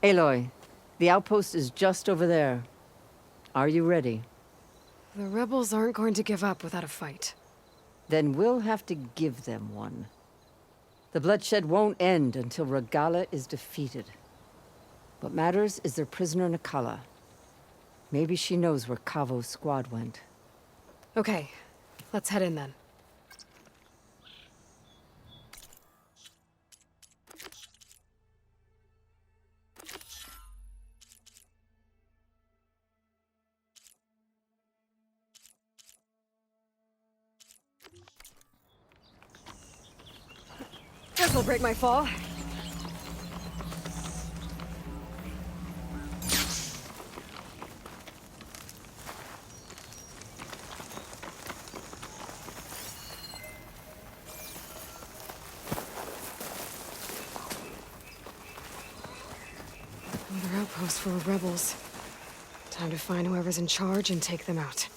Aloy, the outpost is just over there. Are you ready? The rebels aren't going to give up without a fight. Then we'll have to give them one. The bloodshed won't end until Regalla is defeated. What matters is their prisoner Nikala. Maybe she knows where Kavo's squad went. Okay, let's head in then. This'll break my fall. Another outpost full of rebels. Time to find whoever's in charge and take them out.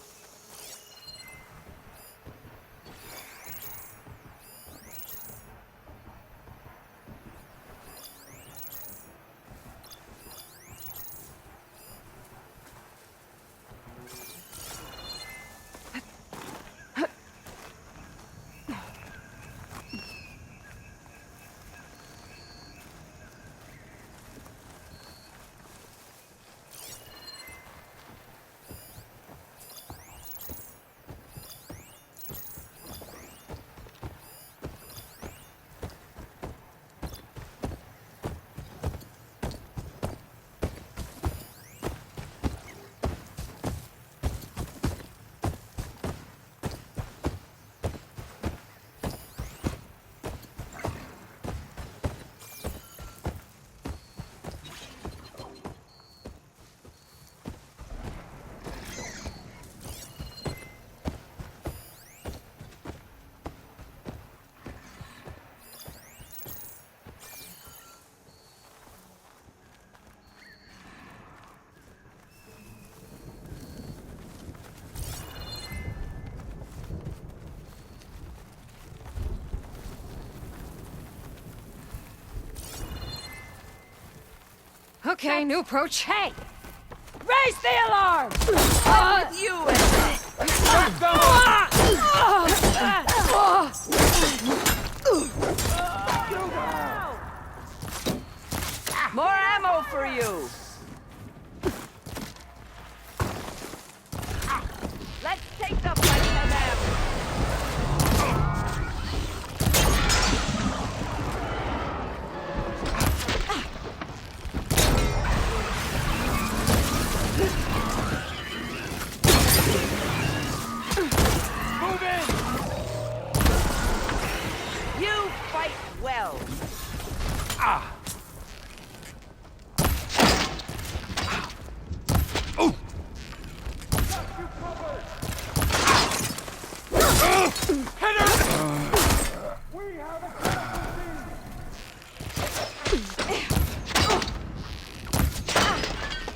Okay, new approach. Hey! Raise the alarm! I'm with you! Let's go! More ammo for you! Let's take the fight to them! Move in! You fight well! Ah!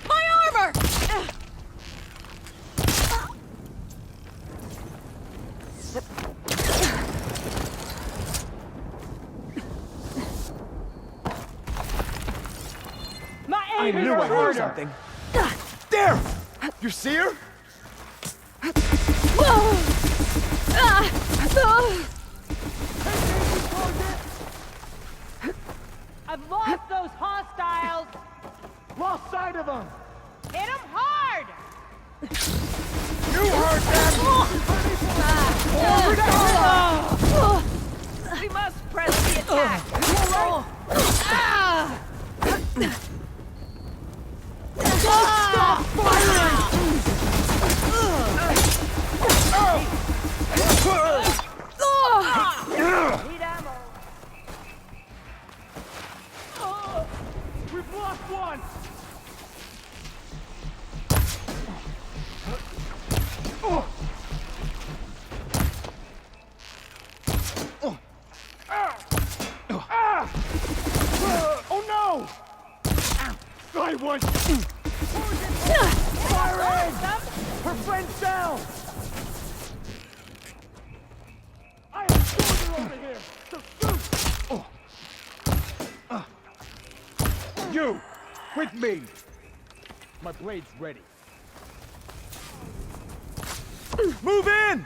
My armor! My I aim knew I heard something. There! You see her? I've lost those hostiles! Lost sight of them! Hit them hard! You heard that! We must press the attack! Stop firing! Need ammo! We've lost one! Oh no! I want... Firing! Her friend's down! I have a soldier over here! So shoot! You! with me! My blade's ready. Move in!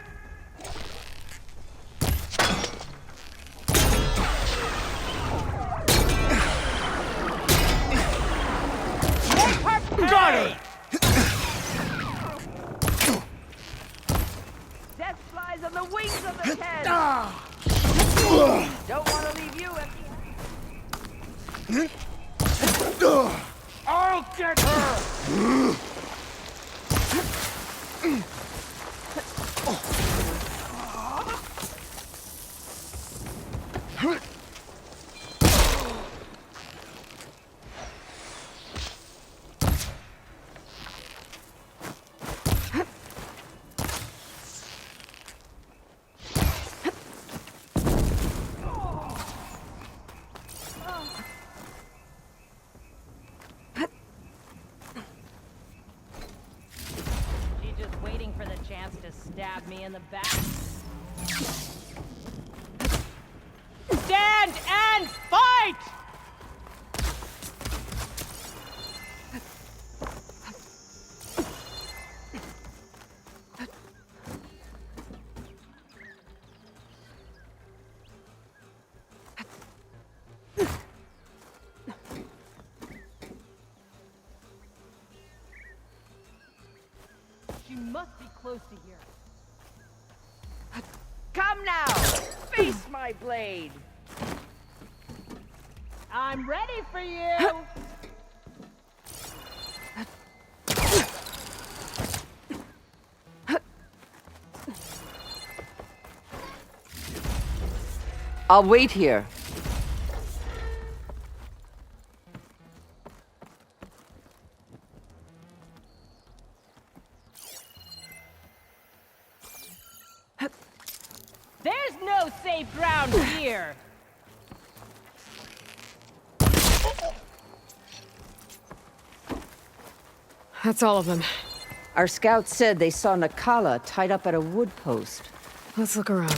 Got her! Death flies on the wings of the head. Don't want to leave you empty. I'll get her! She's just waiting for the chance to stab me in the back. Stand and fight! She must be close to here. Come now! Face my blade! I'm ready for you! I'll wait here. There's no safe ground here! That's all of them. Our scouts said they saw Nakala tied up at a wood post. Let's look around.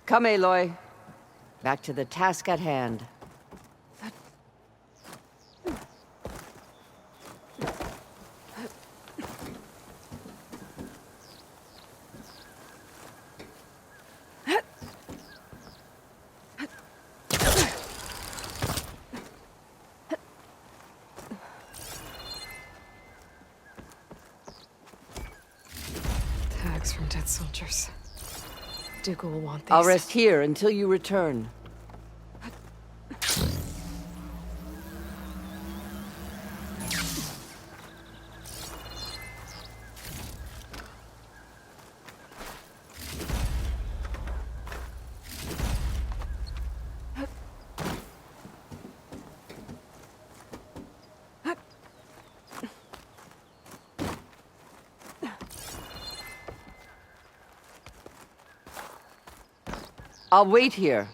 Come, Aloy. Back to the task at hand. Tags from dead soldiers. Dooku will want these. I'll rest here until you return. I'll wait here.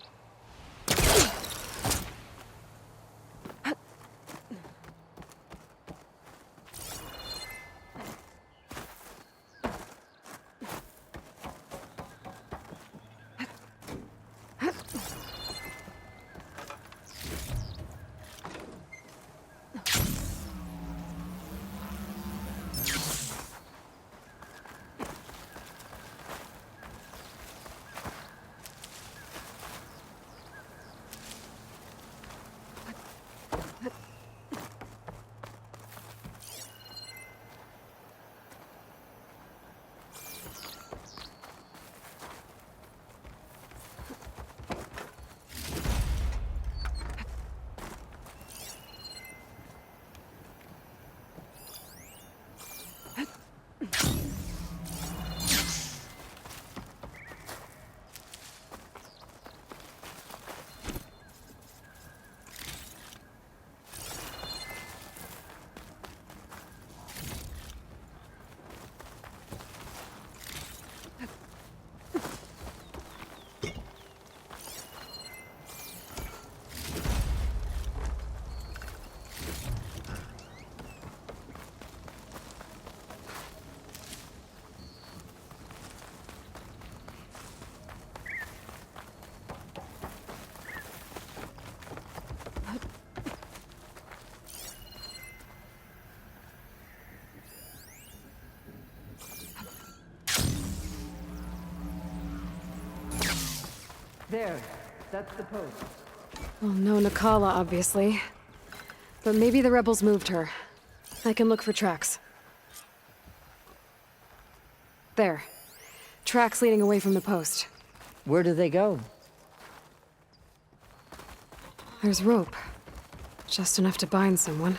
There. That's the post. Well, no Nakala, obviously. But maybe the rebels moved her. I can look for tracks. There. Tracks leading away from the post. Where do they go? There's rope. Just enough to bind someone.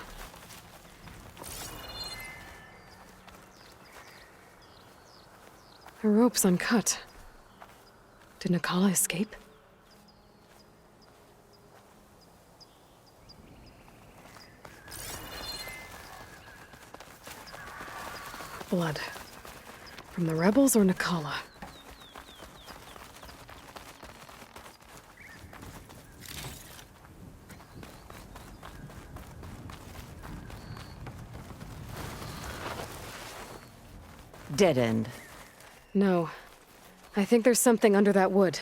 The rope's uncut. Did Nakala escape? Blood. From the rebels or Nakala? Dead end. No. I think there's something under that wood.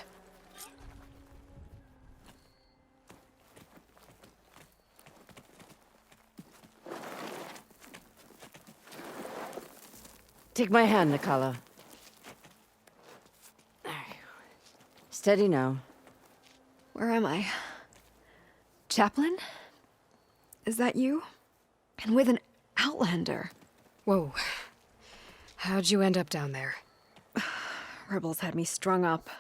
Take my hand, Nakala. Steady now. Where am I? Chaplain? Is that you? And with an Outlander. Whoa. How'd you end up down there? Rebels had me strung up.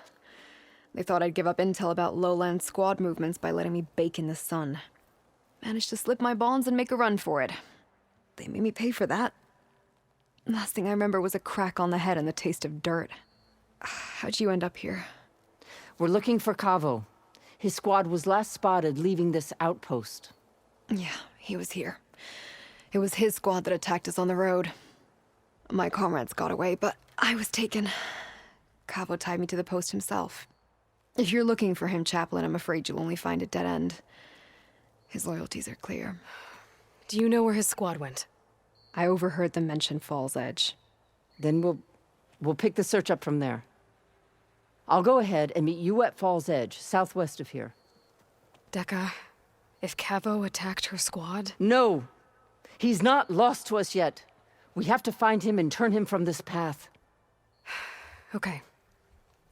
They thought I'd give up intel about lowland squad movements by letting me bake in the sun. Managed to slip my bonds and make a run for it. They made me pay for that. Last thing I remember was a crack on the head and the taste of dirt. How'd you end up here? We're looking for Kavo. His squad was last spotted leaving this outpost. Yeah, he was here. It was his squad that attacked us on the road. My comrades got away, but I was taken. Kavo tied me to the post himself. If you're looking for him, Chaplain, I'm afraid you'll only find a dead end. His loyalties are clear. Do you know where his squad went? I overheard them mention Fall's Edge. Then we'll pick the search up from there. I'll go ahead and meet you at Fall's Edge, southwest of here. Dekka, if Kavo attacked her squad? No! He's not lost to us yet. We have to find him and turn him from this path. Okay.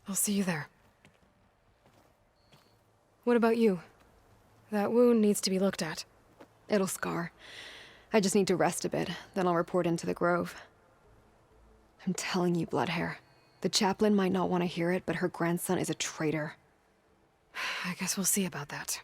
I'll see you there. What about you? That wound needs to be looked at. It'll scar. I just need to rest a bit, then I'll report into the Grove. I'm telling you, Bloodhair. The chaplain might not want to hear it, but her grandson is a traitor. I guess we'll see about that.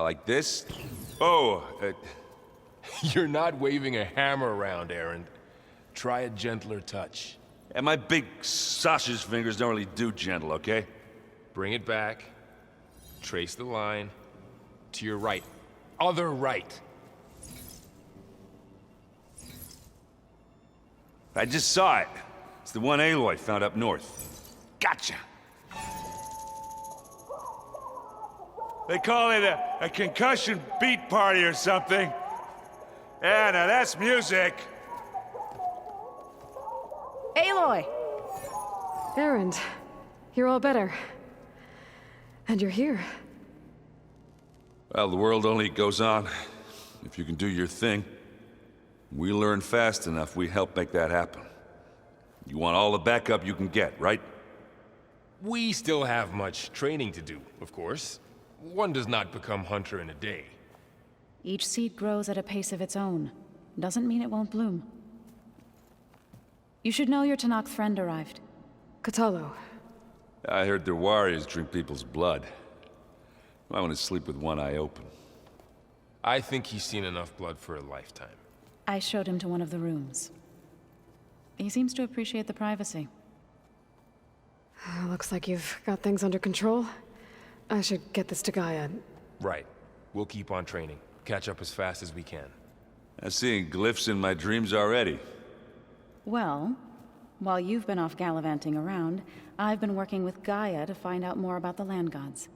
Like this? Oh, You're not waving a hammer around, Erend. Try a gentler touch. and my big sausage fingers don't really do gentle, okay? Bring it back. Trace the line. To your right. Other right. I just saw it. It's the one Aloy found up north. Gotcha! They call it a concussion beat party or something. Yeah, now that's music. Aloy! Erend, you're all better. And you're here. Well, the world only goes on if you can do your thing. We learn fast enough, we help make that happen. You want all the backup you can get, right? We still have much training to do, of course. One does not become hunter in a day. Each seed grows at a pace of its own. Doesn't mean it won't bloom. You should know your Tenakth friend arrived. Kotallo. I heard their warriors drink people's blood. I want to sleep with one eye open. I think he's seen enough blood for a lifetime. I showed him to one of the rooms. He seems to appreciate the privacy. Looks like you've got things under control. I should get this to Gaia. Right. We'll keep on training. Catch up as fast as we can. I'm seeing glyphs in my dreams already. Well, while you've been off gallivanting around, I've been working with Gaia to find out more about the land gods.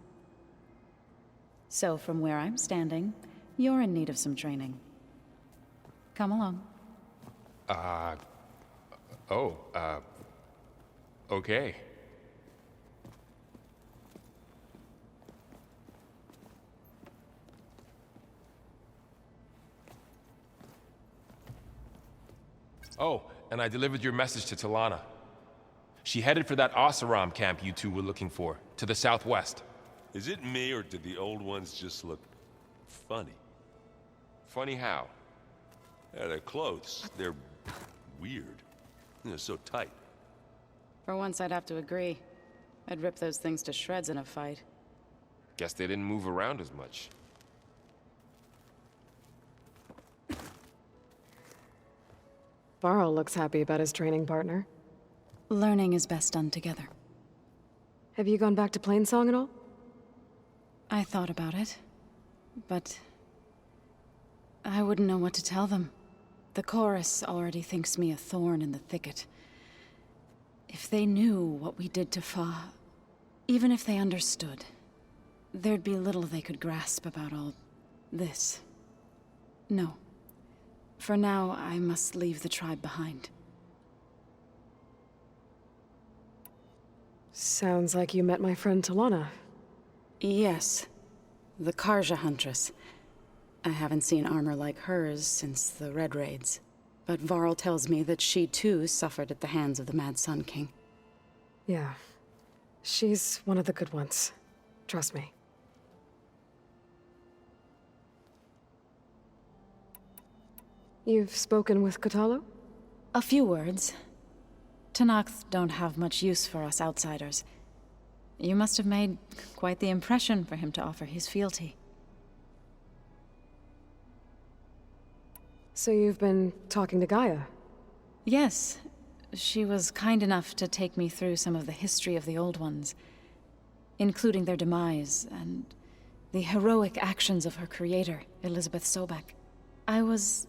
So from where I'm standing, you're in need of some training. Come along. Okay. Oh, and I delivered your message to Talana. She headed for that Oseram camp you two were looking for, to the southwest. Is it me, or did the old ones just look funny? Funny how? Yeah, their clothes, they're weird. They're so tight. For once, I'd have to agree. I'd rip those things to shreds in a fight. Guess they didn't move around as much. Varl looks happy about his training partner. Learning is best done together. Have you gone back to Plainsong at all? I thought about it, but I wouldn't know what to tell them. The chorus already thinks me a thorn in the thicket. If they knew what we did to Fa, even if they understood, there'd be little they could grasp about all this. No. For now, I must leave the tribe behind. Sounds like you met my friend Talana. Yes. The Karja Huntress. I haven't seen armor like hers since the Red Raids. But Varl tells me that she too suffered at the hands of the Mad Sun King. Yeah. She's one of the good ones. Trust me. You've spoken with Kotallo? A few words. Tenakth don't have much use for us outsiders. You must have made quite the impression for him to offer his fealty. So you've been talking to Gaia? Yes. She was kind enough to take me through some of the history of the Old Ones, including their demise and the heroic actions of her creator, Elizabeth Sobek. I was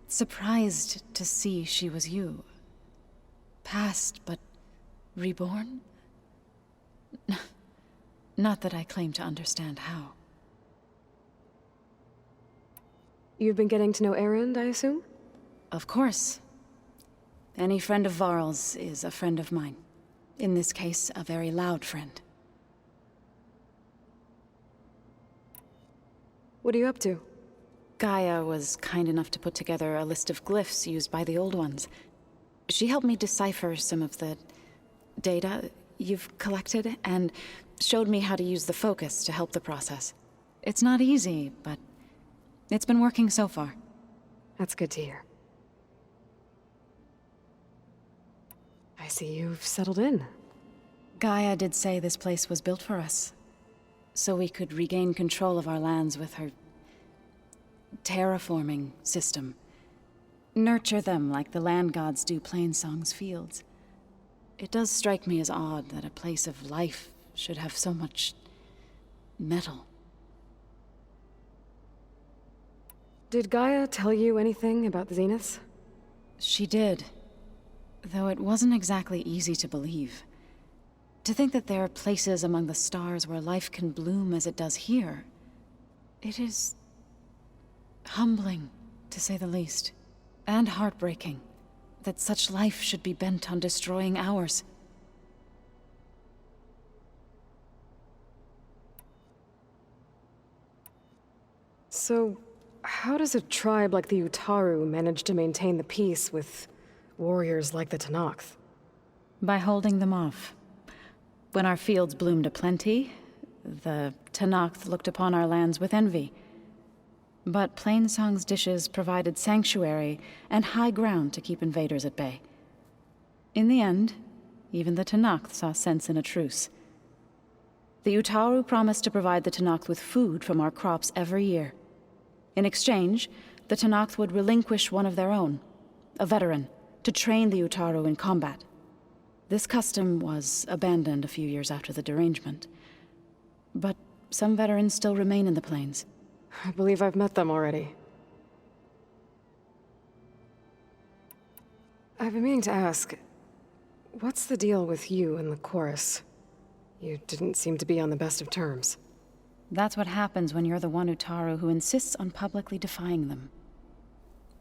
surprised to see she was you. Past, but reborn? Not that I claim to understand how. You've been getting to know Erend, I assume? Of course. Any friend of Varl's is a friend of mine. In this case, a very loud friend. What are you up to? Gaia was kind enough to put together a list of glyphs used by the Old Ones. She helped me decipher some of the data you've collected, and showed me how to use the focus to help the process. It's not easy, but it's been working so far. That's good to hear. I see you've settled in. Gaia did say this place was built for us. so we could regain control of our lands with her terraforming system. Nurture them like the land gods do Plainsong's fields. It does strike me as odd that a place of life should have so much metal. Did Gaia tell you anything about the Zeniths? She did, though it wasn't exactly easy to believe. To think that there are places among the stars where life can bloom as it does here, it is humbling, to say the least, and heartbreaking that such life should be bent on destroying ours. So, how does a tribe like the Utaru manage to maintain the peace with warriors like the Tenakth? By holding them off. When our fields bloomed aplenty, the Tenakth looked upon our lands with envy. But Plainsong's dishes provided sanctuary and high ground to keep invaders at bay. In the end, even the Tenakth saw sense in a truce. The Utaru promised to provide the Tenakth with food from our crops every year. In exchange, the Tenakth would relinquish one of their own, a veteran, to train the Utaru in combat. This custom was abandoned a few years after the derangement. But some veterans still remain in the plains. I believe I've met them already. I've been meaning to ask, what's the deal with you and the chorus? You didn't seem to be on the best of terms. That's what happens when you're the one Utaru who insists on publicly defying them.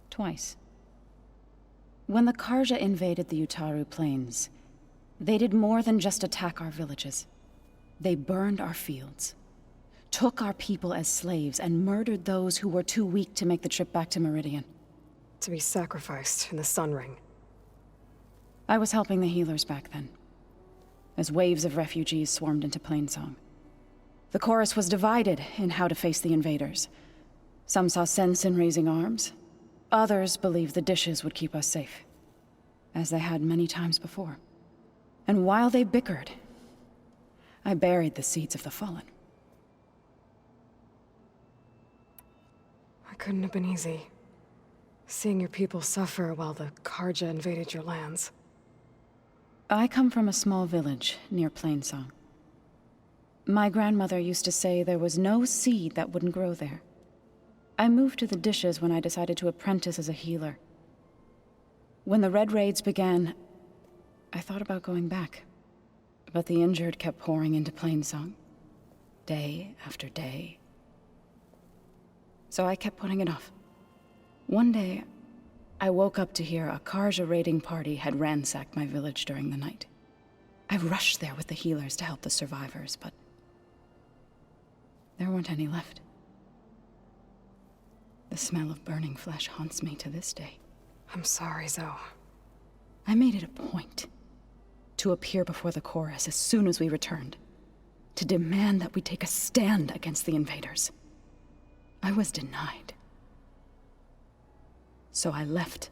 Twice. When the Karja invaded the Utaru plains, they did more than just attack our villages. They burned our fields, took our people as slaves, and murdered those who were too weak to make the trip back to Meridian. To be sacrificed in the Sun Ring. I was helping the healers back then, as waves of refugees swarmed into Plainsong. The chorus was divided in how to face the invaders. Some saw sense in raising arms. Others believed the dishes would keep us safe, as they had many times before. And while they bickered, I buried the seeds of the fallen. It couldn't have been easy. Seeing your people suffer while the Karja invaded your lands. I come from a small village near Plainsong. My grandmother used to say there was no seed that wouldn't grow there. I moved to the dishes when I decided to apprentice as a healer. When the Red Raids began, I thought about going back. But the injured kept pouring into Plainsong, day after day. So I kept putting it off. One day, I woke up to hear a Karja raiding party had ransacked my village during the night. I rushed there with the healers to help the survivors, but there weren't any left. The smell of burning flesh haunts me to this day. I'm sorry, Zoe. I made it a point to appear before the chorus as soon as we returned, to demand that we take a stand against the invaders. I was denied. So I left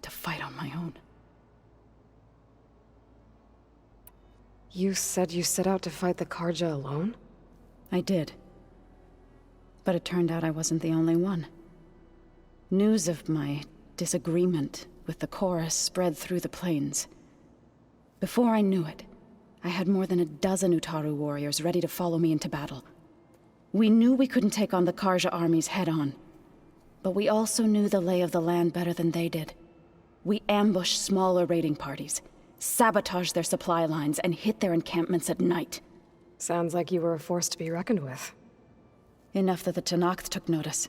to fight on my own. You said you set out to fight the Karja alone? I did. But it turned out I wasn't the only one. News of my disagreement with the chorus spread through the plains. Before I knew it, I had more than a dozen Utaru warriors ready to follow me into battle. We knew we couldn't take on the Karja armies head-on, but we also knew the lay of the land better than they did. We ambushed smaller raiding parties, sabotaged their supply lines, and hit their encampments at night. Sounds like you were a force to be reckoned with. Enough that the Tenakth took notice.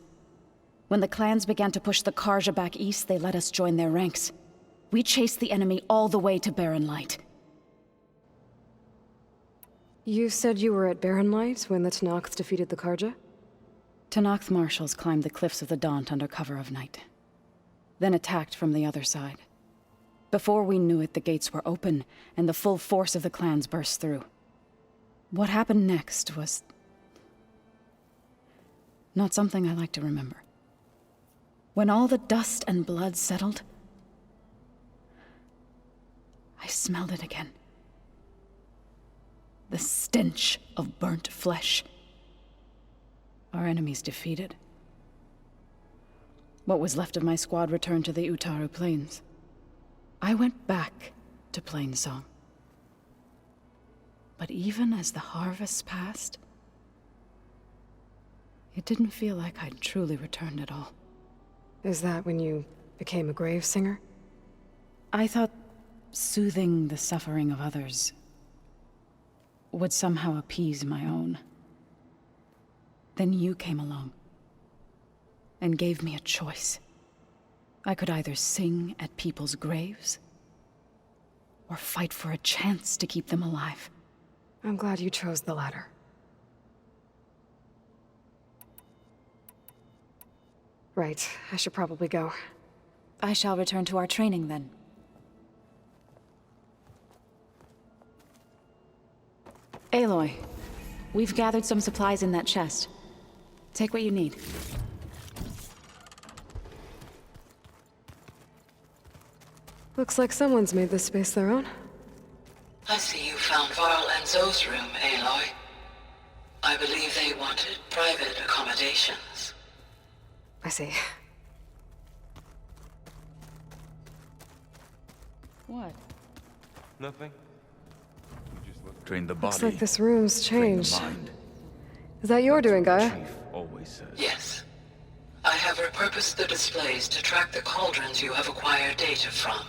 When the clans began to push the Karja back east, they let us join their ranks. We chased the enemy all the way to Barren Light. You said you were at Barren Light when the Tenakth defeated the Karja? Tenakth marshals climbed the cliffs of the Daunt under cover of night, then attacked from the other side. Before we knew it, the gates were open, and the full force of the clans burst through. What happened next was not something I like to remember. When all the dust and blood settled, I smelled it again. The stench of burnt flesh. Our enemies defeated. What was left of my squad returned to the Utaru Plains. I went back to Plainsong. But even as the harvests passed, it didn't feel like I'd truly returned at all. Is that when you became a grave singer? I thought soothing the suffering of others would somehow appease my own. Then you came along and gave me a choice. I could either sing at people's graves or fight for a chance to keep them alive. I'm glad you chose the latter. Right, I should probably go. I shall return to our training then. Aloy, we've gathered some supplies in that chest. Take what you need. Looks like someone's made this space their own. I see you found Varl and Zoe's room, Aloy. I believe they wanted private accommodations. I see. What? Nothing. Train the body. Looks like this room's train the changed. mind. Is that your doing, That's Gaia? what the Chief always says. Yes. I have repurposed the displays to track the cauldrons you have acquired data from.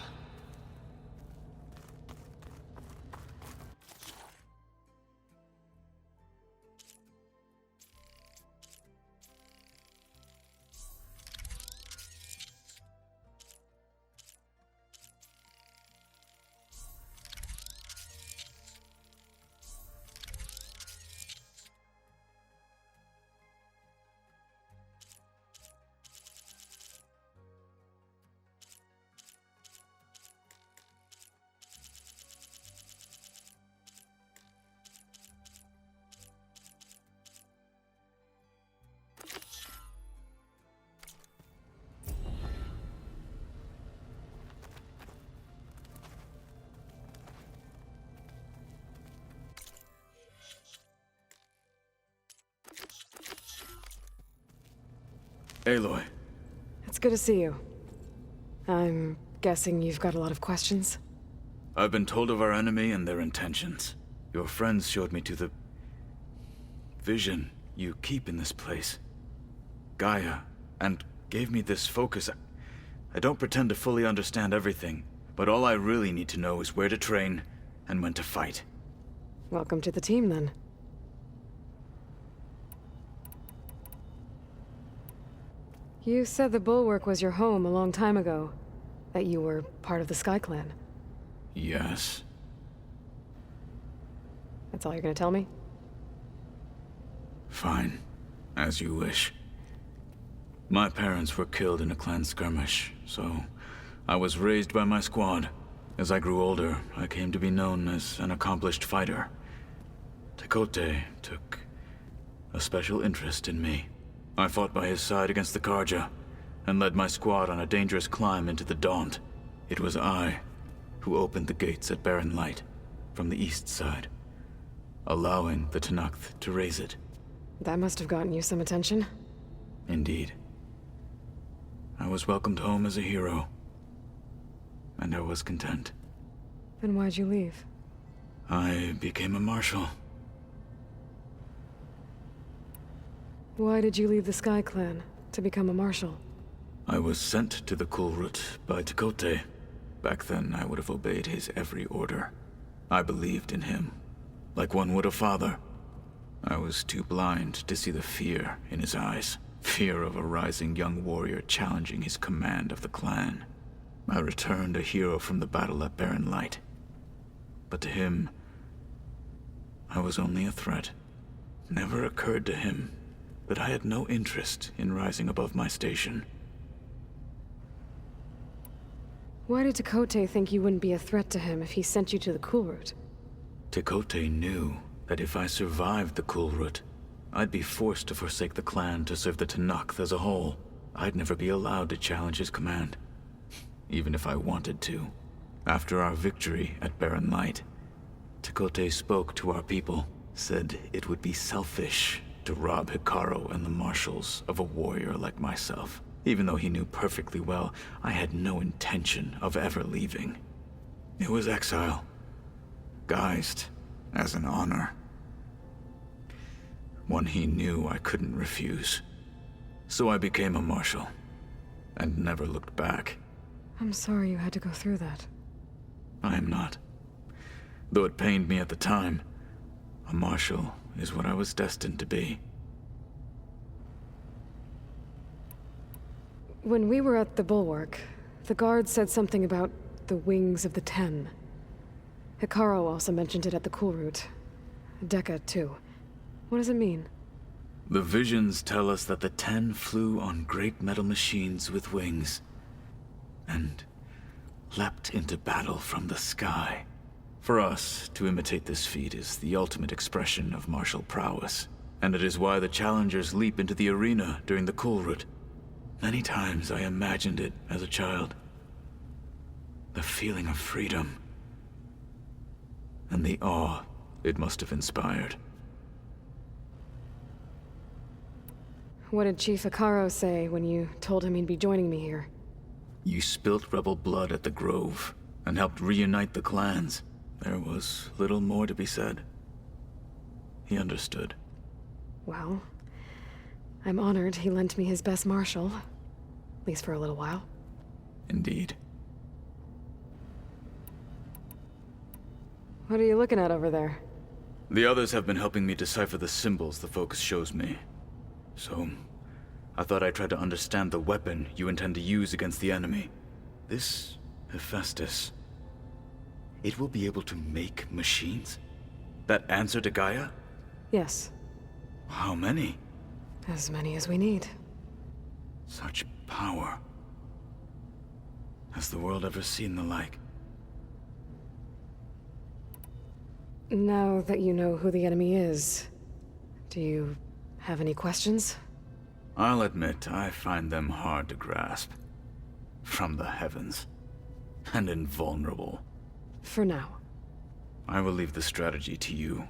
Aloy, It's good to see you. I'm guessing you've got a lot of questions? I've been told of our enemy and their intentions. Your friends showed me to the vision you keep in this place, Gaia, and gave me this focus. I don't pretend to fully understand everything, but all I really need to know is where to train and when to fight. Welcome to the team, then. You said the Bulwark was your home a long time ago. That you were part of the Sky Clan. Yes. That's all you're gonna tell me? Fine. As you wish. My parents were killed in a clan skirmish, so I was raised by my squad. As I grew older, I came to be known as an accomplished fighter. Tekote took a special interest in me. I fought by his side against the Karja, and led my squad on a dangerous climb into the Daunt. It was I who opened the gates at Barren Light from the east side, allowing the Tenakth to raise it. That must have gotten you some attention. Indeed. I was welcomed home as a hero, and I was content. Then why'd you leave? I became a marshal. Why did you leave the Sky Clan to become a marshal? I was sent to the Kulrut by Tekote. Back then, I would have obeyed his every order. I believed in him, like one would a father. I was too blind to see the fear in his eyes. Fear of a rising young warrior challenging his command of the clan. I returned a hero from the battle at Barren Light. But to him, I was only a threat. Never occurred to him that I had no interest in rising above my station. Why did Tekote think you wouldn't be a threat to him if he sent you to the Kulrut? Tekote knew that if I survived the Kulrut, I'd be forced to forsake the clan to serve the Tenakth as a whole. I'd never be allowed to challenge his command, even if I wanted to. After our victory at Barren Light, Tekote spoke to our people, said it would be selfish to rob Hikaru and the marshals of a warrior like myself, even though he knew perfectly well I had no intention of ever leaving. It was exile, guised as an honor. One he knew I couldn't refuse. So I became a marshal, and never looked back. I'm sorry you had to go through that. I am not. Though it pained me at the time, a marshal is what I was destined to be. When we were at the Bulwark, the guard said something about the Wings of the Ten. Hikaru also mentioned it at the Cool Route. Dekka, too. What does it mean? The visions tell us that the Ten flew on great metal machines with wings, and leapt into battle from the sky. For us, to imitate this feat is the ultimate expression of martial prowess, and it is why the challengers leap into the arena during the Cool Route. Many times I imagined it as a child. The feeling of freedom, and the awe it must have inspired. What did Chief Hikaru say when you told him he'd be joining me here? You spilt rebel blood at the Grove, and helped reunite the clans. There was little more to be said. He understood. Well, I'm honored he lent me his best marshal. At least for a little while. Indeed. What are you looking at over there? The others have been helping me decipher the symbols the Focus shows me. So, I thought I'd try to understand the weapon you intend to use against the enemy. This Hephaestus, it will be able to make machines? That answer to Gaia? Yes, How many? as many as we need. Such power. Has the world ever seen the like? Now that you know who the enemy is, do you have any questions? I'll admit, I find them hard to grasp. From the heavens. And invulnerable. For now. I will leave the strategy to you.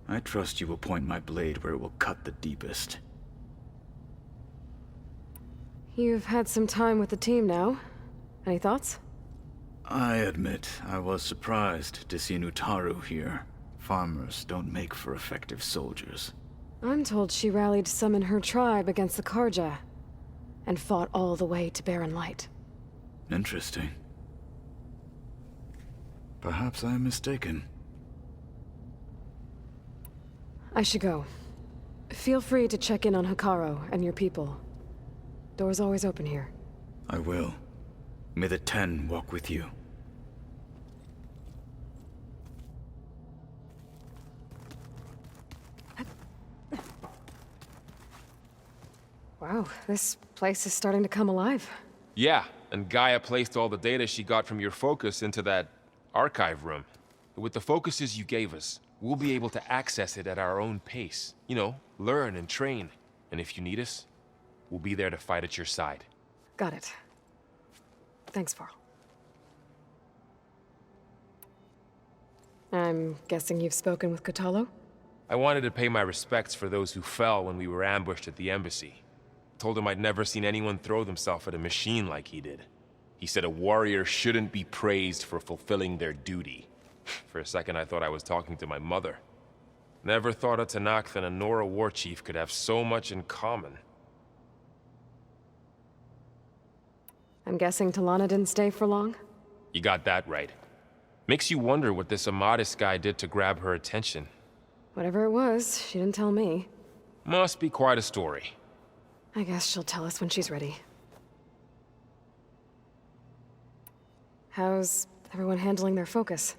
I trust you will point my blade where it will cut the deepest. You've had some time with the team now. Any thoughts? I admit, I was surprised to see Nutaru here. Farmers don't make for effective soldiers. I'm told she rallied some in her tribe against the Karja, and fought all the way to Barren Light. Interesting. Perhaps I am mistaken. I should go. Feel free to check in on Hikaru and your people. Door's always open here. I will. May the Ten walk with you. Wow, this place is starting to come alive. Yeah, and Gaia placed all the data she got from your Focus into that archive room. With the focuses you gave us, we'll be able to access it at our own pace. You know, learn and train. And if you need us, we'll be there to fight at your side. Got it. Thanks, Varl. I'm guessing you've spoken with Kotallo? I wanted to pay my respects for those who fell when we were ambushed at the embassy. Told him I'd never seen anyone throw themselves at a machine like he did. He said a warrior shouldn't be praised for fulfilling their duty. For a second I thought I was talking to my mother. Never thought a Tenakth and a Nora war chief could have so much in common. I'm guessing Talana didn't stay for long? You got that right. Makes you wonder what this Amadis guy did to grab her attention. Whatever it was, she didn't tell me. Must be quite a story. I guess she'll tell us when she's ready. How's everyone handling their focus?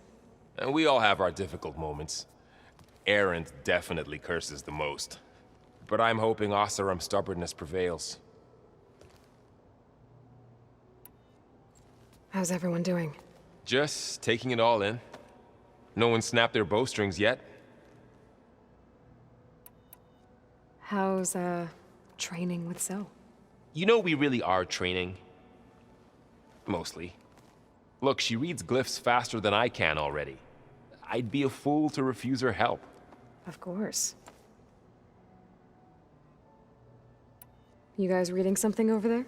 And we all have our difficult moments. Erend definitely curses the most. But I'm hoping Oseram's stubbornness prevails. How's everyone doing? Just taking it all in. No one snapped their bowstrings yet. How's, training with Zoe? You know we really are training. Mostly. Look, she reads glyphs faster than I can already. I'd be a fool to refuse her help. Of course. You guys reading something over there?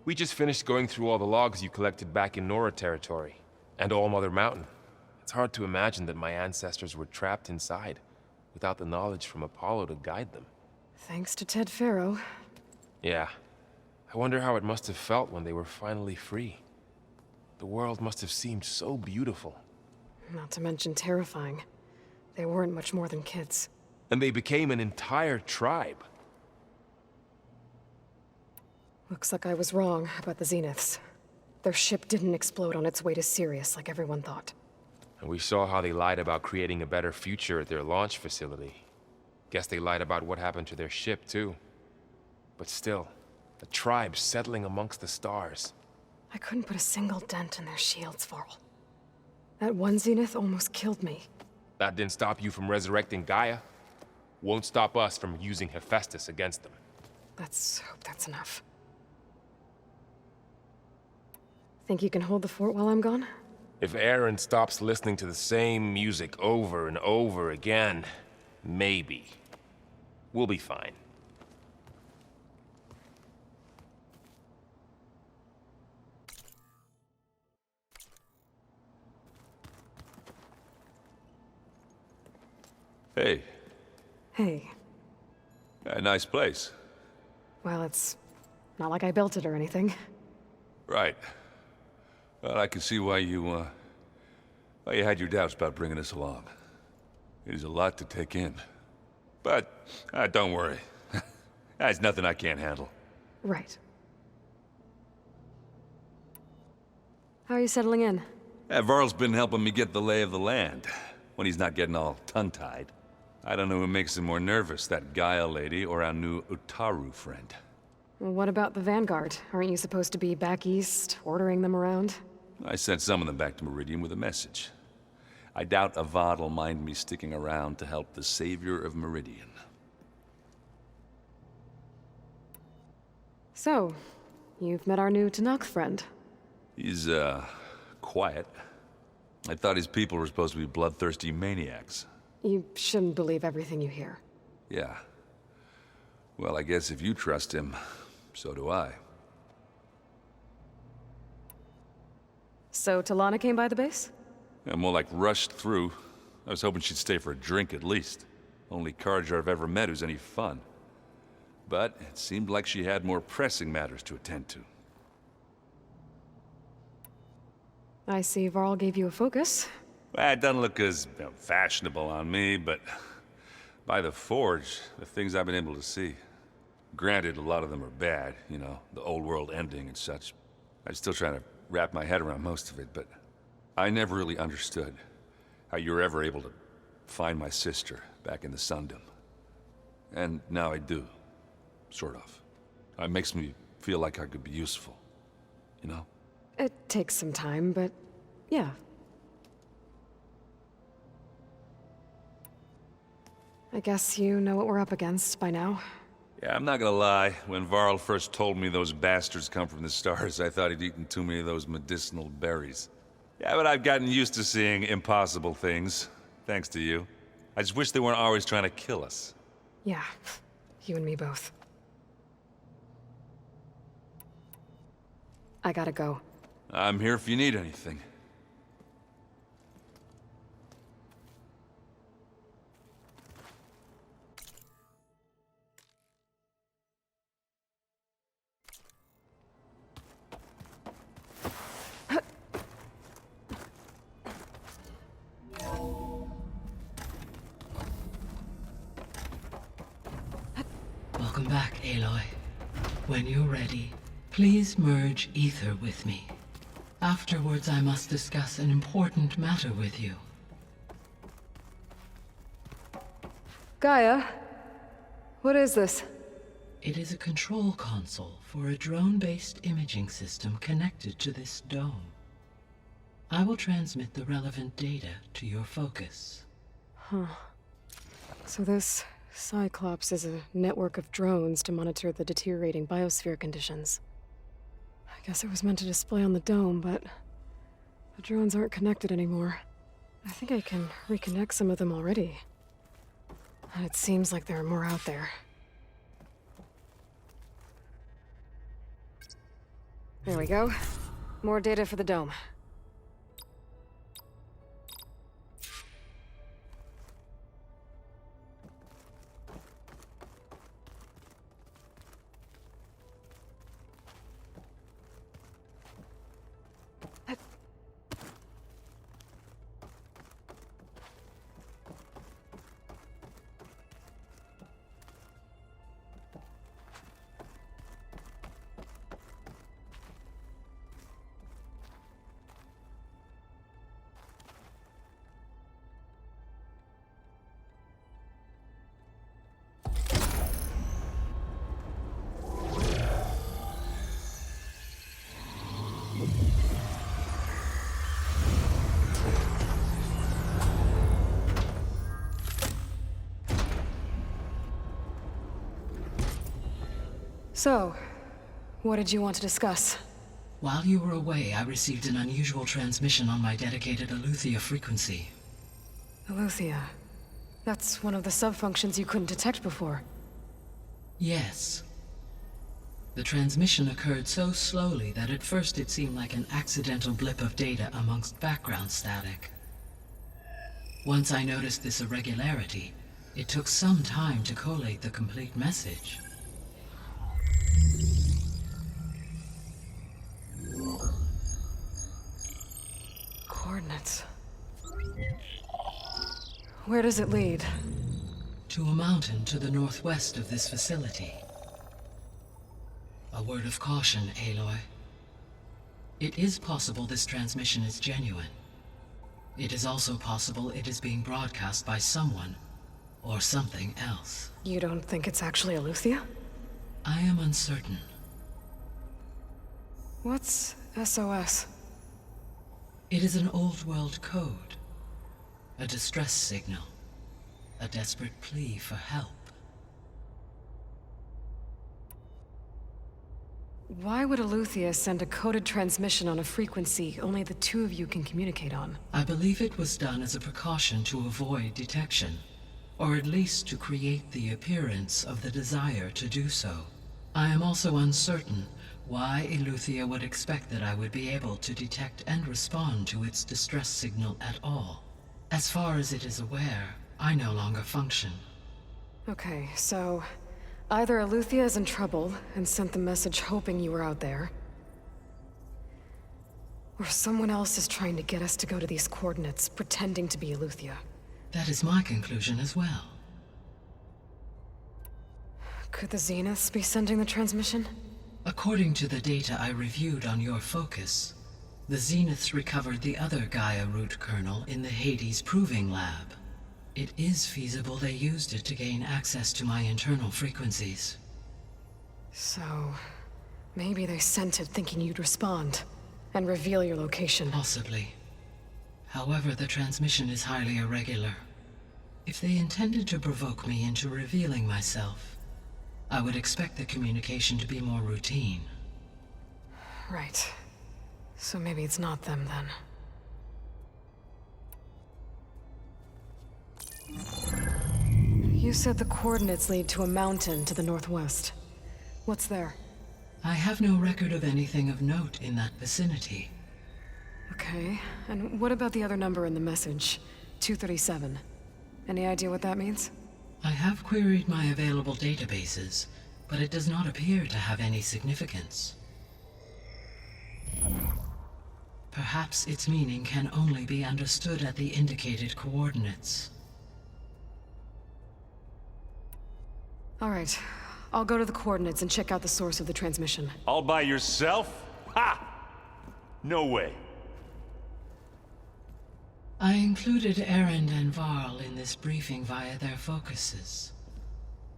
We just finished going through all the logs you collected back in Nora territory, and All Mother Mountain. It's hard to imagine that my ancestors were trapped inside, without the knowledge from Apollo to guide them. Thanks to Ted Faro. Yeah. I wonder how it must have felt when they were finally free. The world must have seemed so beautiful. Not to mention terrifying. They weren't much more than kids. And they became an entire tribe. Looks like I was wrong about the Zeniths. Their ship didn't explode on its way to Sirius like everyone thought. And we saw how they lied about creating a better future at their launch facility. Guess they lied about what happened to their ship, too. But still, a tribe settling amongst the stars. I couldn't put a single dent in their shields, Varl. That one Zenith almost killed me. That didn't stop you from resurrecting Gaia. Won't stop us from using Hephaestus against them. Let's hope that's enough. Think you can hold the fort while I'm gone? If Aaron stops listening to the same music over and over again, maybe. We'll be fine. Hey, Hey. a nice place. Well, it's not like I built it or anything. Right. Well, I can see why you had your doubts about bringing us along. It is a lot to take in. But, don't worry. That's nothing I can't handle. Right. How are you settling in? Varl's been helping me get the lay of the land, when he's not getting all tongue-tied. I don't know who makes him more nervous, that Gaia lady or our new Utaru friend. Well, what about the Vanguard? Aren't you supposed to be back east, ordering them around? I sent some of them back to Meridian with a message. I doubt Avad will mind me sticking around to help the savior of Meridian. So, you've met our new Tanakh friend. He's, quiet. I thought his people were supposed to be bloodthirsty maniacs. You shouldn't believe everything you hear. Yeah. Well, I guess if you trust him, so do I. So Talana came by the base? Yeah, more like rushed through. I was hoping she'd stay for a drink at least. Only Carja I've ever met who's any fun. But it seemed like she had more pressing matters to attend to. I see Varl gave you a focus. Well, it doesn't look as fashionable on me, but by the Forge, the things I've been able to see. Granted, a lot of them are bad, you know, the old world ending and such. I'm still trying to wrap my head around most of it, but I never really understood how you were ever able to find my sister back in the Sundom. And now I do, sort of. It makes me feel like I could be useful, you know? It takes some time, but yeah. I guess you know what we're up against by now. Yeah, I'm not gonna lie. When Varl first told me those bastards come from the stars, I thought he'd eaten too many of those medicinal berries. Yeah, but I've gotten used to seeing impossible things, thanks to you. I just wish they weren't always trying to kill us. Yeah, you and me both. I gotta go. I'm here if you need anything. Welcome back, Aloy. When you're ready, please merge ether with me. Afterwards, I must discuss an important matter with you. Gaia, what is this? It is a control console for a drone-based imaging system connected to this dome. I will transmit the relevant data to your focus. So this Cyclops is a network of drones to monitor the deteriorating biosphere conditions. I guess it was meant to display on the dome, but the drones aren't connected anymore. I think I can reconnect some of them already. It seems like there are more out there. There we go. More data for the dome. So, what did you want to discuss? While you were away, I received an unusual transmission on my dedicated Eleuthia frequency. Eleuthia. That's one of the sub-functions you couldn't detect before. Yes. The transmission occurred so slowly that at first it seemed like an accidental blip of data amongst background static. Once I noticed this irregularity, it took some time to collate the complete message. Coordinates. Where does it lead? To a mountain to the northwest of this facility. A word of caution, Aloy. It is possible this transmission is genuine. It is also possible it is being broadcast by someone or something else. You don't think it's actually Eleuthia? I am uncertain. What's SOS? It is an old-world code. A distress signal. A desperate plea for help. Why would Eleuthia send a coded transmission on a frequency only the two of you can communicate on? I believe it was done as a precaution to avoid detection, or at least to create the appearance of the desire to do so. I am also uncertain why Eleuthia would expect that I would be able to detect and respond to its distress signal at all. As far as it is aware, I no longer function. Okay, so either Eleuthia is in trouble and sent the message hoping you were out there, or someone else is trying to get us to go to these coordinates, pretending to be Eleuthia. That is my conclusion as well. Could the Zeniths be sending the transmission? According to the data I reviewed on your focus, the Zeniths recovered the other Gaia root kernel in the Hades Proving Lab. It is feasible they used it to gain access to my internal frequencies. So, maybe they sent it thinking you'd respond and reveal your location. Possibly. However, the transmission is highly irregular. If they intended to provoke me into revealing myself, I would expect the communication to be more routine. Right. So maybe it's not them then. You said the coordinates lead to a mountain to the northwest. What's there? I have no record of anything of note in that vicinity. Okay, and what about the other number in the message? 237. Any idea what that means? I have queried my available databases, but it does not appear to have any significance. Perhaps its meaning can only be understood at the indicated coordinates. All right, I'll go to the coordinates and check out the source of the transmission. All by yourself? Ha! No way. I included Erend and Varl in this briefing via their focuses.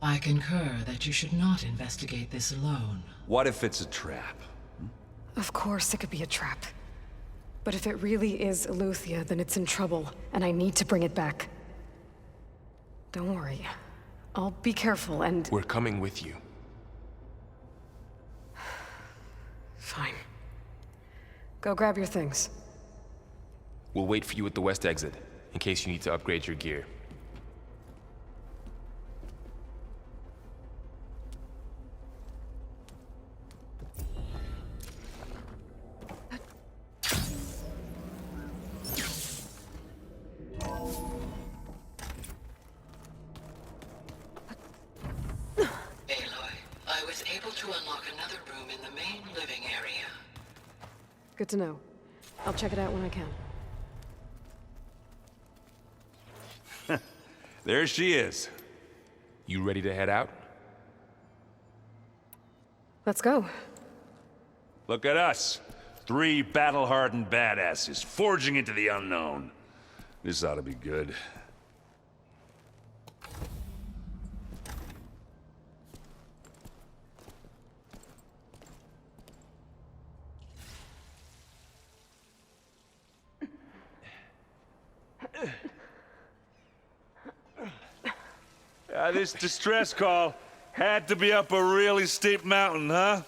I concur that you should not investigate this alone. What if it's a trap? Of course it could be a trap. But if it really is Eleuthia, then it's in trouble, and I need to bring it back. Don't worry. I'll be careful and... We're coming with you. Fine. Go grab your things. We'll wait for you at the west exit. in case you need to upgrade your gear. Aloy, I was able to unlock another room in the main living area. Good to know. I'll check it out when I can. There she is. You ready to head out? Let's go. Look at us. 3 battle-hardened badasses forging into the unknown. This ought to be good. This distress call had to be up a really steep mountain, huh?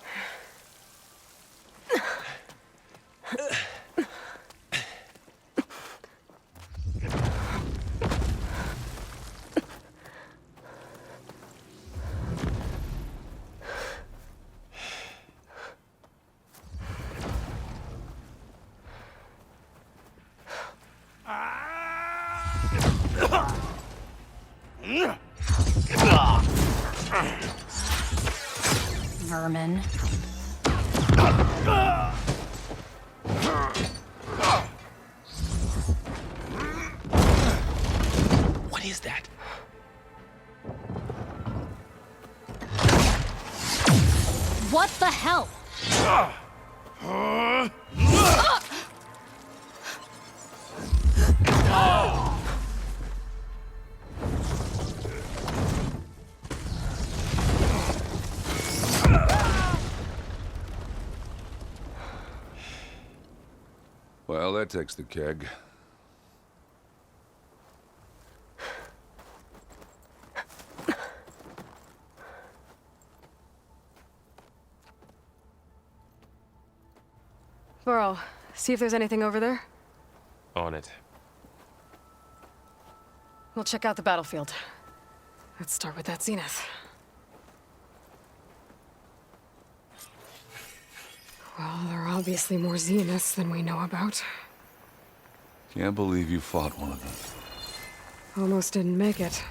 Vermin. What is that? What the hell? Well, that takes the keg. Burrow, see if there's anything over there. On it. We'll check out the battlefield. Let's start with that zenith. Well, there are obviously more zeniths than we know about. Can't believe you fought one of them. Almost didn't make it.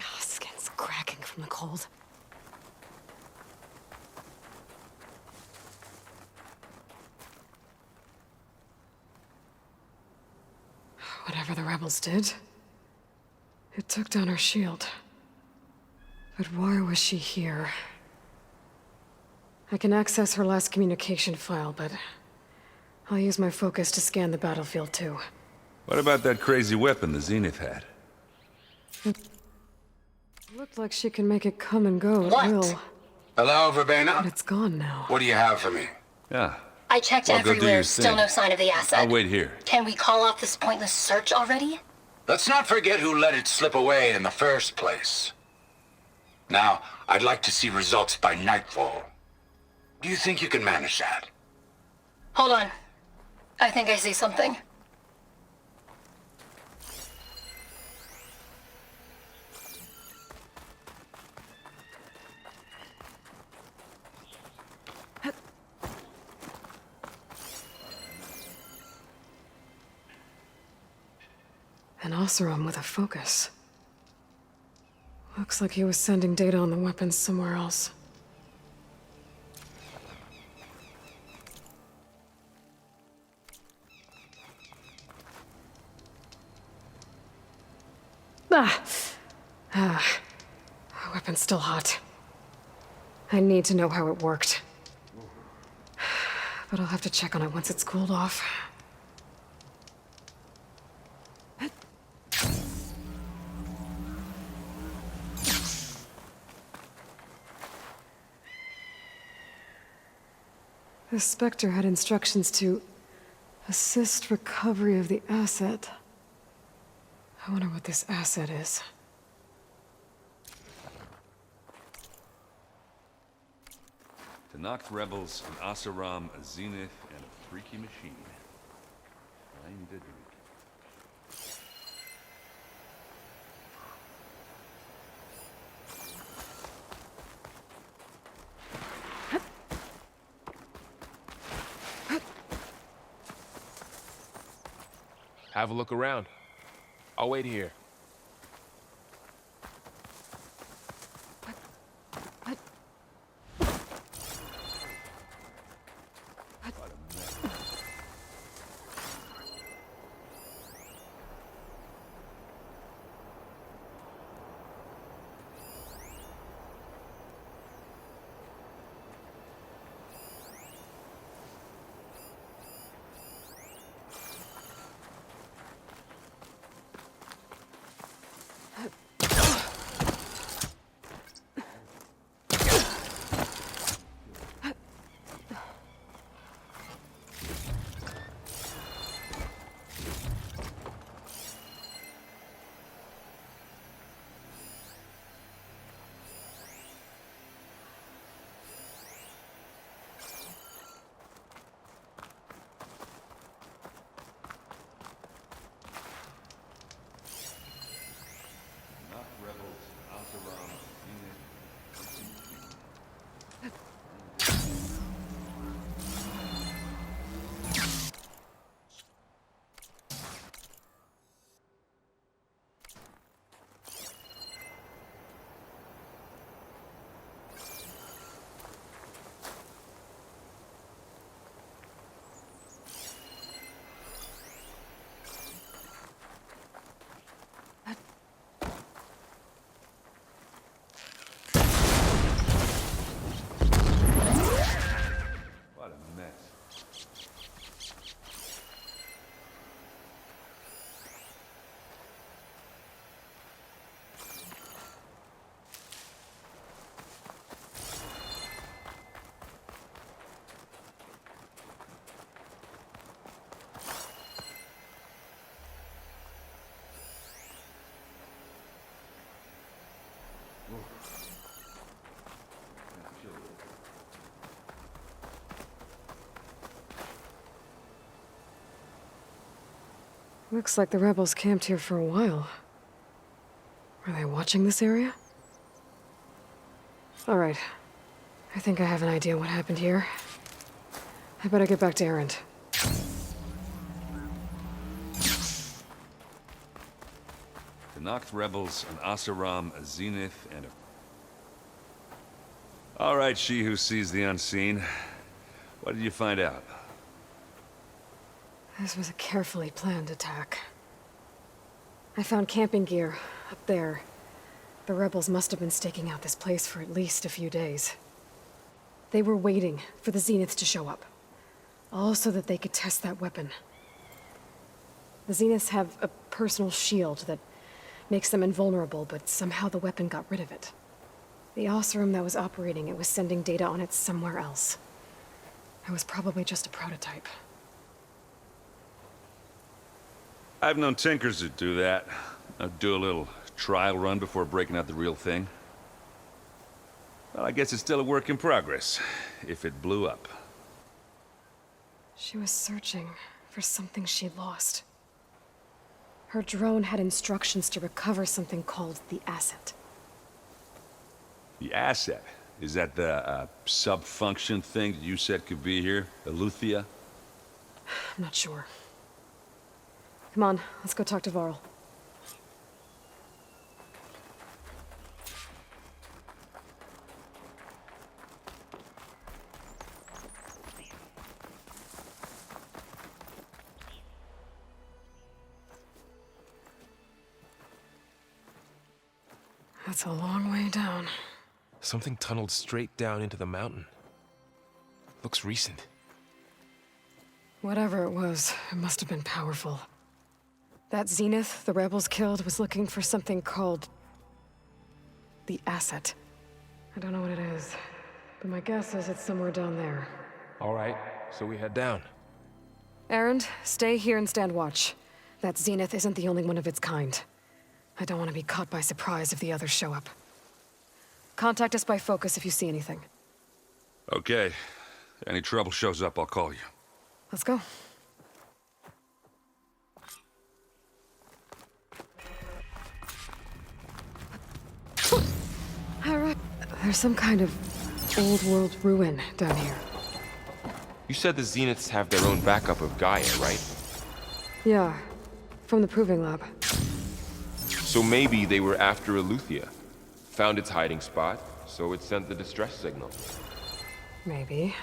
Oh, skin's cracking from the cold. Whatever the rebels did, it took down her shield. But why was she here? I can access her last communication file, but I'll use my focus to scan the battlefield too. What about that crazy weapon the Zenith had? It looked like she can make it come and go at will. Hello, Verbena? But it's gone now. What do you have for me? Yeah. I checked Well, go do everywhere, your still thing. no sign of the asset. I'll wait here. Can we call off this pointless search already? Let's not forget who let it slip away in the first place. Now, I'd like to see results by nightfall. Do you think you can manage that? Hold on. I think I see something. An Oseram with a focus. Looks like he was sending data on the weapons somewhere else. Ah. Weapon's still hot. I need to know how it worked. But I'll have to check on it once it's cooled off. The Spectre had instructions to assist recovery of the asset. I wonder what this asset is. To knock rebels, an Oseram, a Zenith, and a freaky machine. Indeed. Have a look around. I'll wait here. Looks like the rebels camped here for a while. Are they watching this area? All right. I think I have an idea what happened here. I better get back to Erend. The Noct rebels, an Oseram, a Zenith, and a... All right, she who sees the unseen. What did you find out? This was a carefully planned attack. I found camping gear up there. The rebels must have been staking out this place for at least a few days. They were waiting for the Zeniths to show up. All so that they could test that weapon. The Zeniths have a personal shield that makes them invulnerable, but somehow the weapon got rid of it. The Oseram that was operating it was sending data on it somewhere else. It was probably just a prototype. I've known tinkers who do that. I'd do a little trial run before breaking out the real thing. Well, I guess it's still a work in progress, if it blew up. She was searching for something she lost. Her drone had instructions to recover something called the Asset. The Asset? Is that the sub-function thing that you said could be here? Eleuthia? I'm not sure. Come on, let's go talk to Varl. That's a long way down. Something tunneled straight down into the mountain. Looks recent. Whatever it was, it must have been powerful. That Zenith the rebels killed was looking for something called... the Asset. I don't know what it is, but my guess is it's somewhere down there. All right, so we head down. Erend, stay here and stand watch. That Zenith isn't the only one of its kind. I don't want to be caught by surprise if the others show up. Contact us by focus if you see anything. Okay. Any trouble shows up, I'll call you. Let's go. Alright. There's some kind of old world ruin down here. You said the Zeniths have their own backup of Gaia, right? Yeah, from the Proving Lab. So maybe they were after Eleuthia. Found its hiding spot, so it sent the distress signal. Maybe.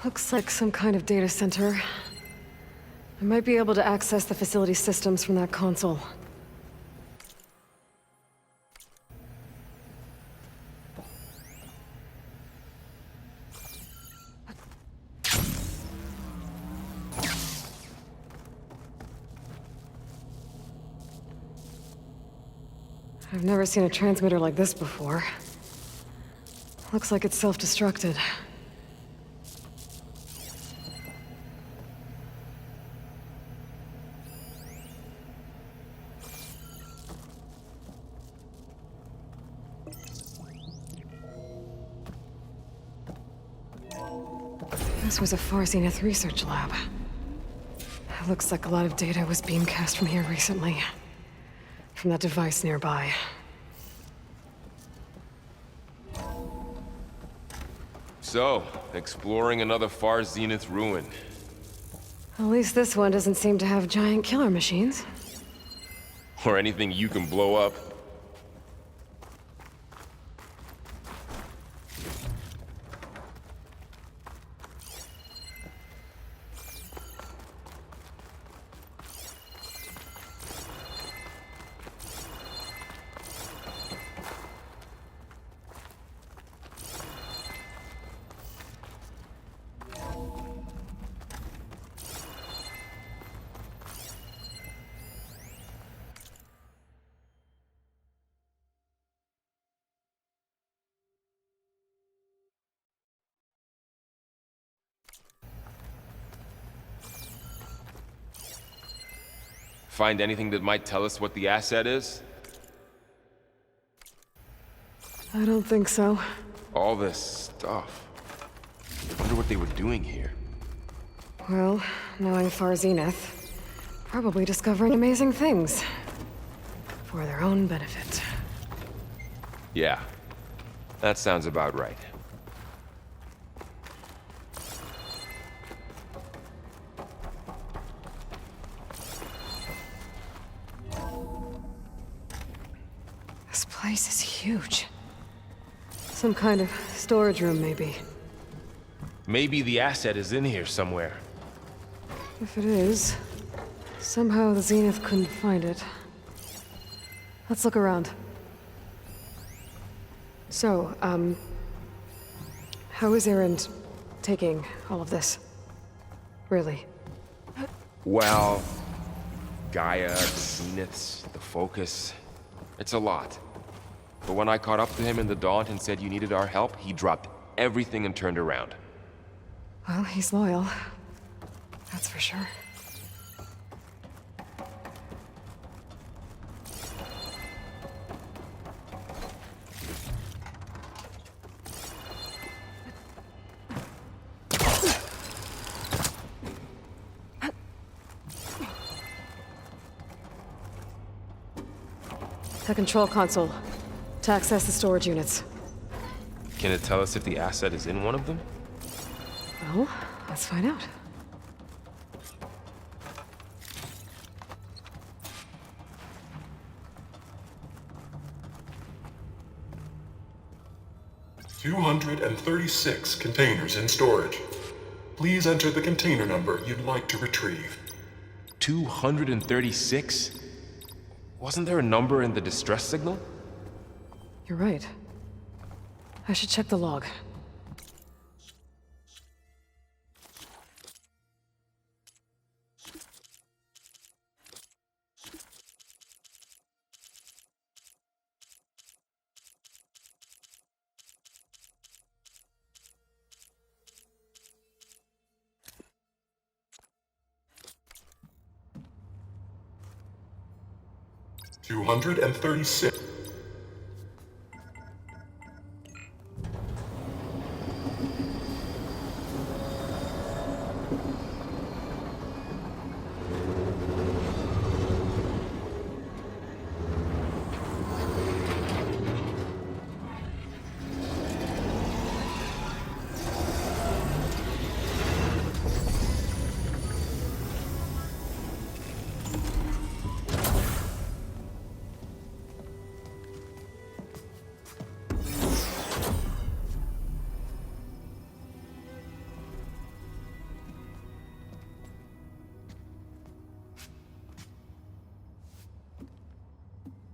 Looks like some kind of data center. I might be able to access the facility systems from that console. I've never seen a transmitter like this before. Looks like it's self-destructed. This was a Far Zenith research lab. It looks like a lot of data was beamcast from here recently. From that device nearby. So, exploring another Far Zenith ruin. At least this one doesn't seem to have giant killer machines. Or anything you can blow up. Find anything that might tell us what the asset is? I don't think so. All this stuff. I wonder what they were doing here. Well, knowing Far Zenith, probably discovering amazing things. For their own benefit. Yeah, that sounds about right. This place is huge. Some kind of storage room, maybe. Maybe the asset is in here somewhere. If it is, somehow the Zenith couldn't find it. Let's look around. So, how is Erend taking all of this? Really? Well, Gaia, the Zeniths, the Focus. It's a lot. But when I caught up to him in the Daunt and said you needed our help, he dropped everything and turned around. Well, he's loyal. That's for sure. The control console. To access the storage units. Can it tell us if the asset is in one of them? Well, let's find out. "236 containers in storage. Please enter the container number you'd like to retrieve." 236? Wasn't there a number in the distress signal? You're right. I should check the log. 236.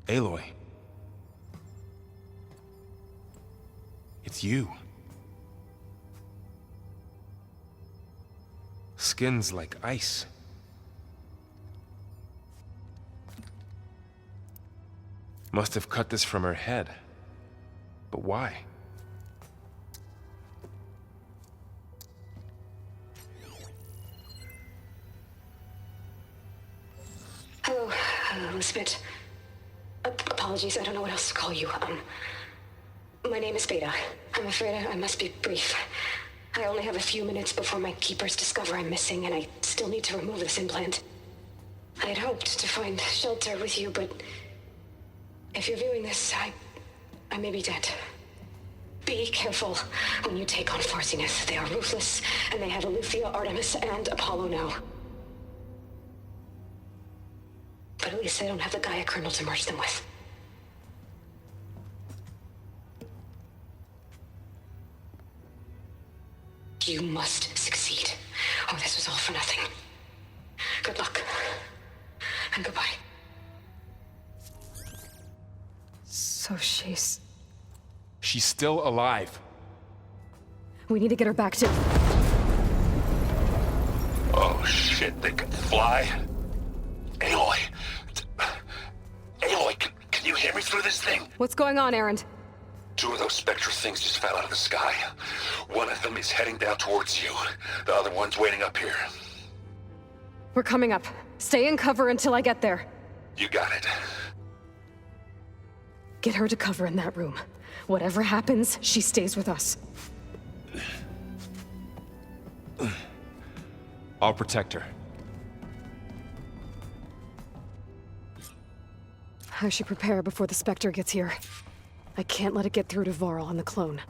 Aloy. It's you. Skin's like ice. Must have cut this from her head. But why? Hello, Elizabeth. Apologies, I don't know what else to call you. My name is Beta. I'm afraid I must be brief. I only have a few minutes before my keepers discover I'm missing, and I still need to remove this implant. I had hoped to find shelter with you, but if you're viewing this, I may be dead. Be careful when you take on Far Zenith. They are ruthless, and they have Eleuthia, Artemis, and Apollo now. But at least they don't have the Gaia kernel to merge them with. You must succeed, or this was all for nothing. Good luck, and goodbye. So she's... She's still alive. We need to get her back to... Oh shit, they can fly? Aloy! Aloy, can you hear me through this thing? What's going on, Erend? 2 of those Spectre things just fell out of the sky. One of them is heading down towards you. The other one's waiting up here. We're coming up. Stay in cover until I get there. You got it. Get her to cover in that room. Whatever happens, she stays with us. I'll protect her. I should prepare before the Spectre gets here. I can't let it get through to Varl on the clone.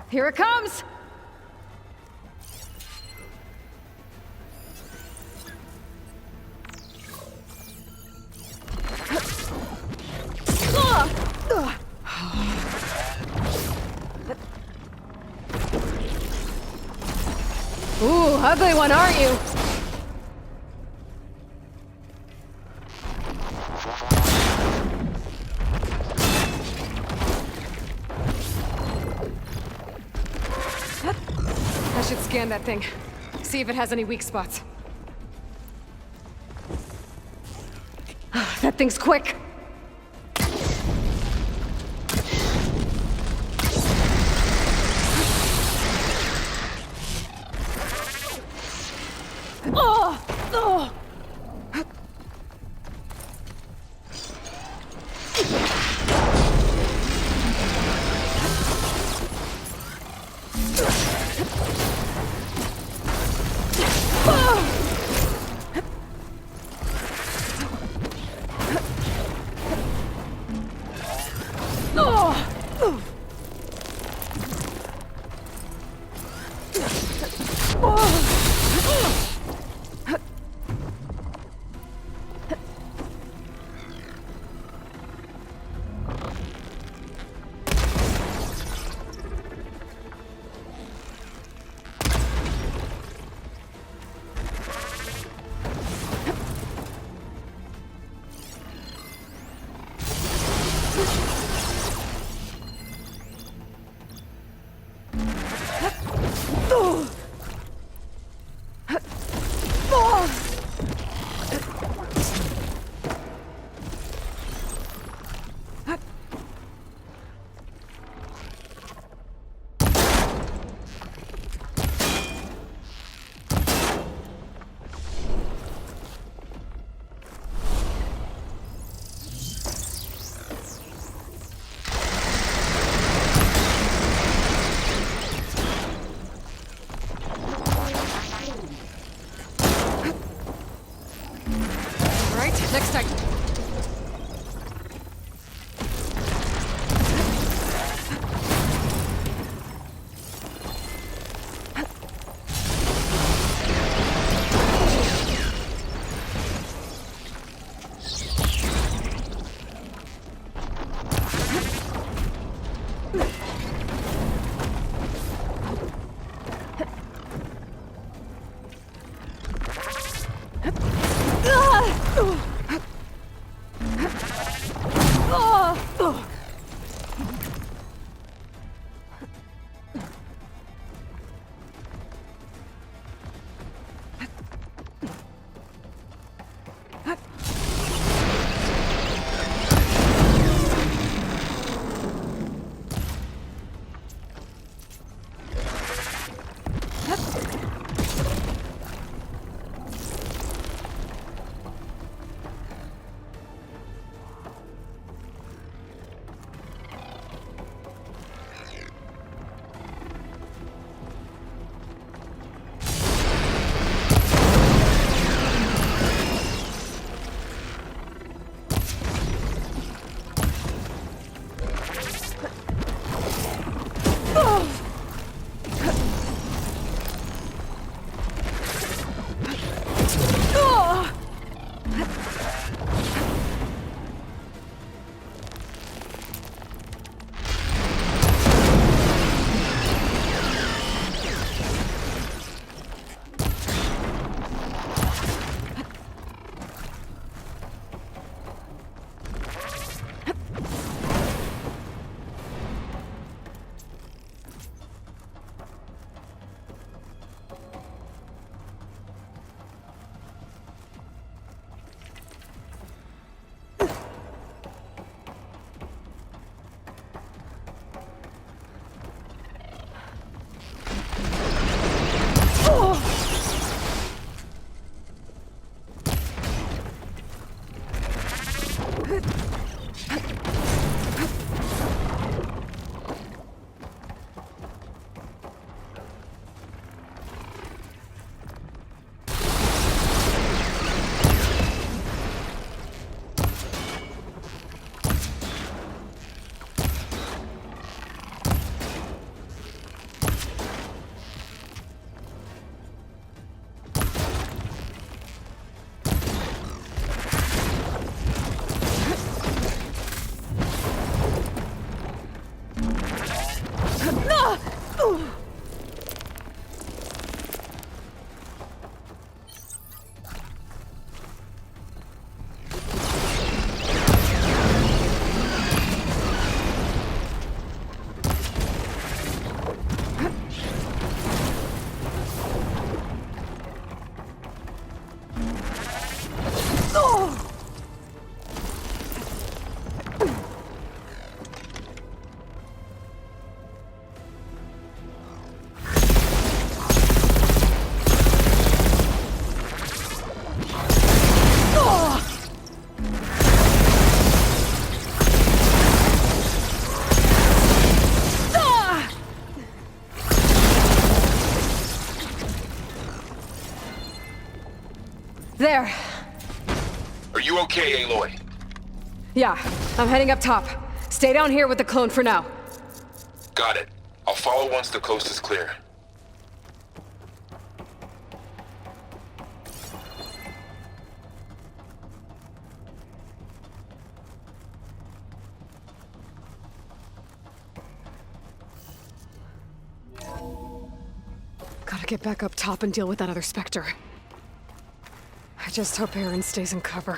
Here it comes! Ooh, ugly one, aren't you? I should scan that thing. See if it has any weak spots. That thing's quick! first, I... There. Are you okay, Aloy? Yeah, I'm heading up top. Stay down here with the clone for now. Got it. I'll follow once the coast is clear. Gotta get back up top and deal with that other Spectre. I just hope Aaron stays in cover.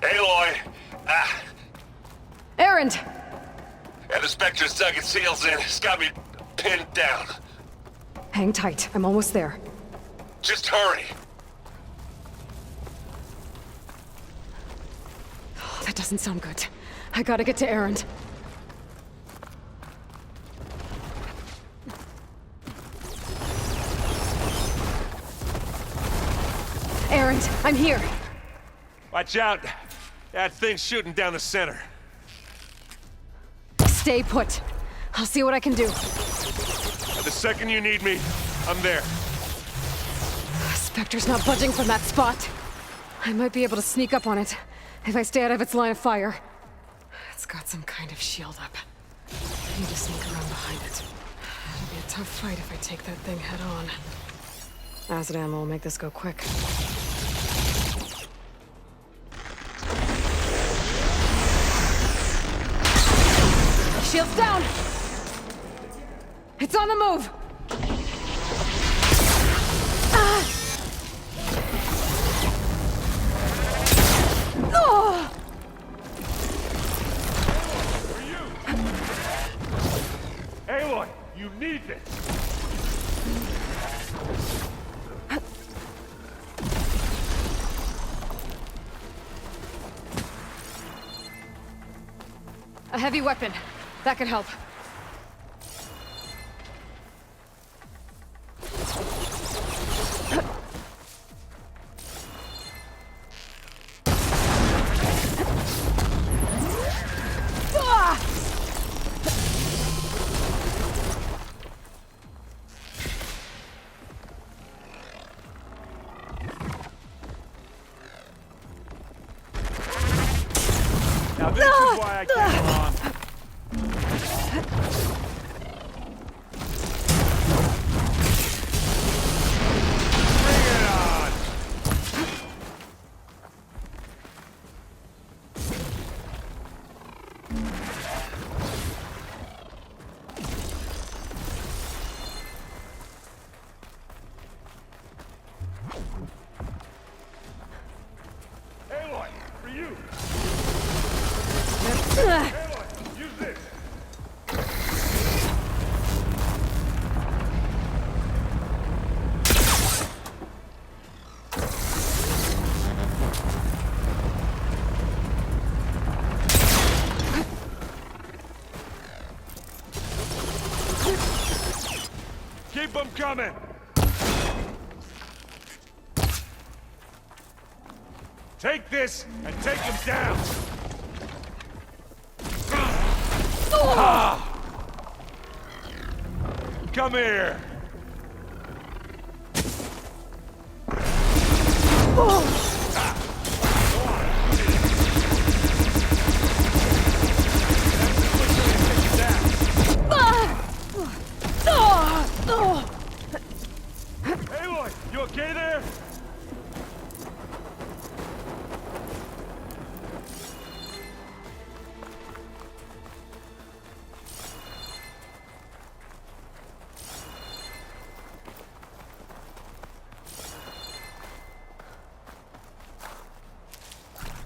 Aloy! Aaron! And the Spectre's dug its heels in. It's got me pinned down. Hang tight. I'm almost there. Just hurry. Oh, that doesn't sound good. I gotta get to Aaron. Aaron, I'm here. Watch out! That thing's shooting down the center. Stay put. I'll see what I can do. The second you need me, I'm there. Spectre's not budging from that spot. I might be able to sneak up on it if I stay out of its line of fire. It's got some kind of shield up. I need to sneak around behind it. It'll be a tough fight if I take that thing head on. Acid ammo will make this go quick. Shield's down! It's on the move! Ah! Oh! Aloy, you need this! A heavy weapon. That could help. Now this is why I came along. Bring it on! Aloy, for you! Aloy, use this! Keep them coming! Take this and take them down! Ah! Come here! Aloy, you okay there?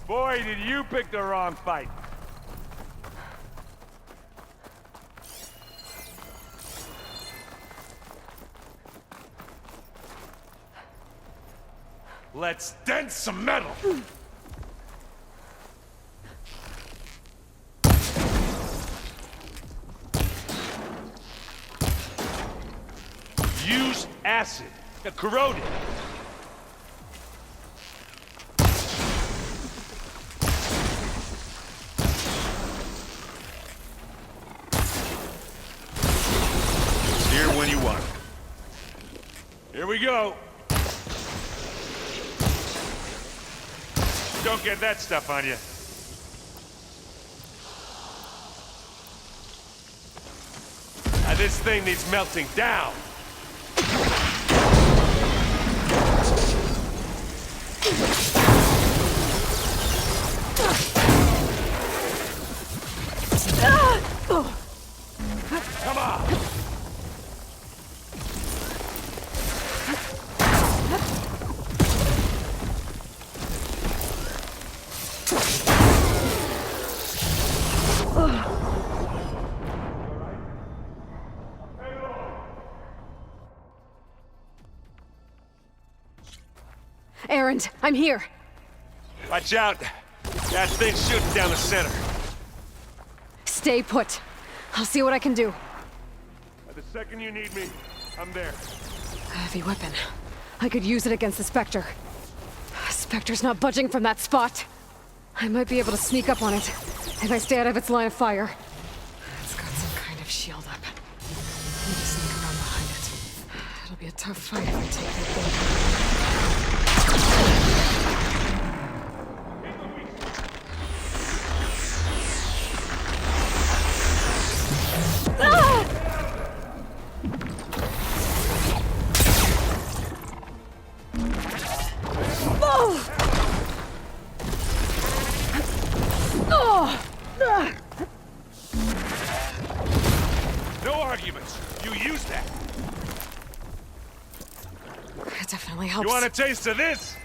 Boy, did you pick the wrong fight. Let's dent some metal! Use acid to corrode it. Here when you want. Here we go. Don't get that stuff on you. Now this thing needs melting down. Come on. Erend, I'm here. Watch out. That thing's shooting down the center. Stay put. I'll see what I can do. The second you need me, I'm there. A heavy weapon. I could use it against the Spectre. Vector's not budging from that spot. I might be able to sneak up on it if I stay out of its line of fire. It's got some kind of shield up. Need to sneak around behind it. It'll be a tough fight if I take that thing. No arguments. You use that. It definitely helps. You want a taste of this?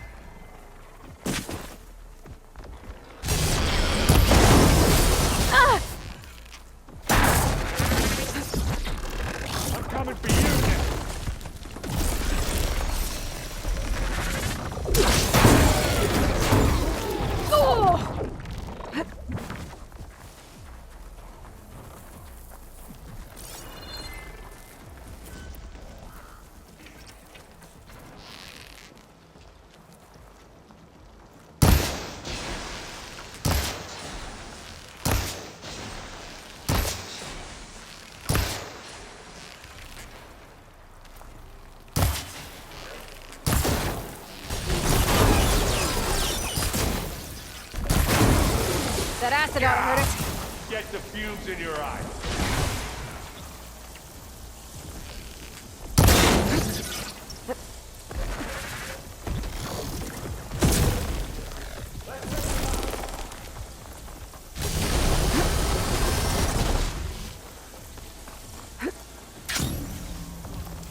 I'm coming for you now. That acid ought to hurt it. Get the fumes in your eyes.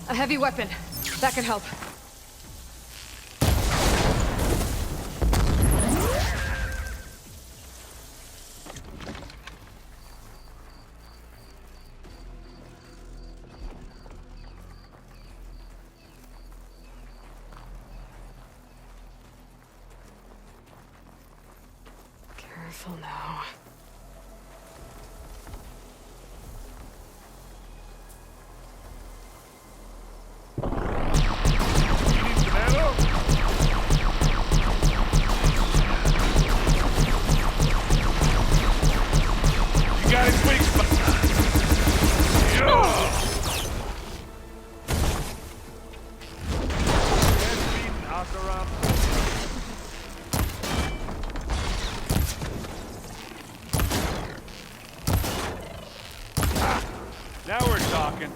A heavy weapon. That could help. Careful now. You got his weak spot. Now we're talking.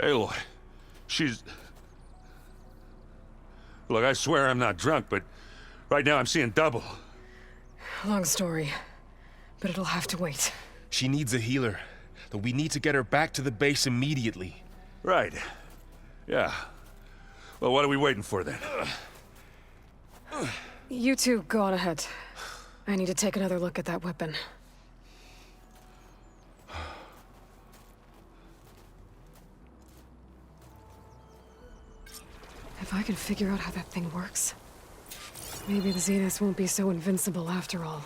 Aloy, she's... Look, I swear I'm not drunk, but right now I'm seeing double. Long story, but it'll have to wait. She needs a healer. Though we need to get her back to the base immediately. Right. Yeah. Well, what are we waiting for then? You two go on ahead. I need to take another look at that weapon. If I can figure out how that thing works, maybe the Zeniths won't be so invincible after all.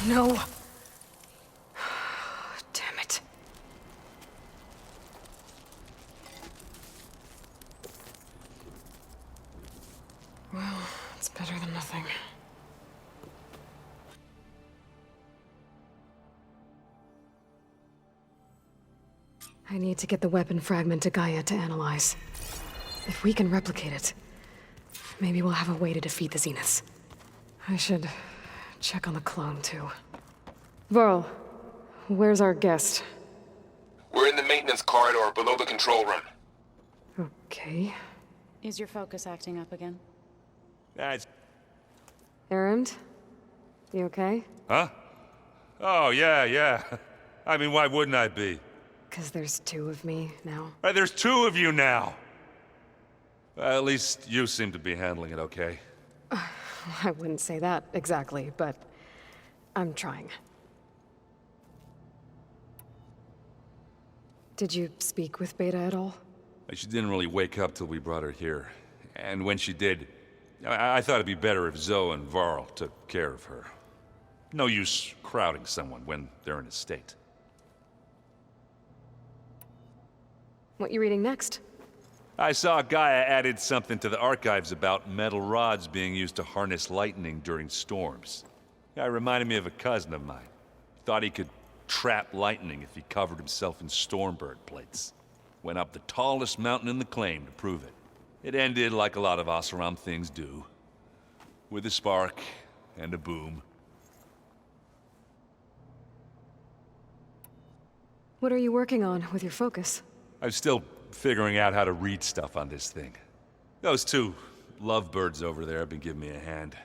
no. Damn it. Well, it's better than nothing. I need to get the weapon fragment to Gaia to analyze. If we can replicate it, maybe we'll have a way to defeat the Zeniths. I should check on the clone, too. Varl, where's our guest? We're in the maintenance corridor below the control room. Okay. Is your focus acting up again? That's... Erend? You okay? Huh? Oh, yeah. I mean, why wouldn't I be? 'Cause there's two of me now. There's two of you now! At least you seem to be handling it okay. I wouldn't say that exactly, but I'm trying. Did you speak with Beta at all? She didn't really wake up till we brought her here. And when she did, I thought it'd be better if Zoe and Varl took care of her. No use crowding someone when they're in a state. What you reading next? I saw Gaia added something to the archives about metal rods being used to harness lightning during storms. It reminded me of a cousin of mine. Thought he could trap lightning if he covered himself in Stormbird plates. Went up the tallest mountain in the claim to prove it. It ended like a lot of Oseram things do. With a spark and a boom. What are you working on with your focus? I'm still figuring out how to read stuff on this thing. Those two lovebirds over there have been giving me a hand.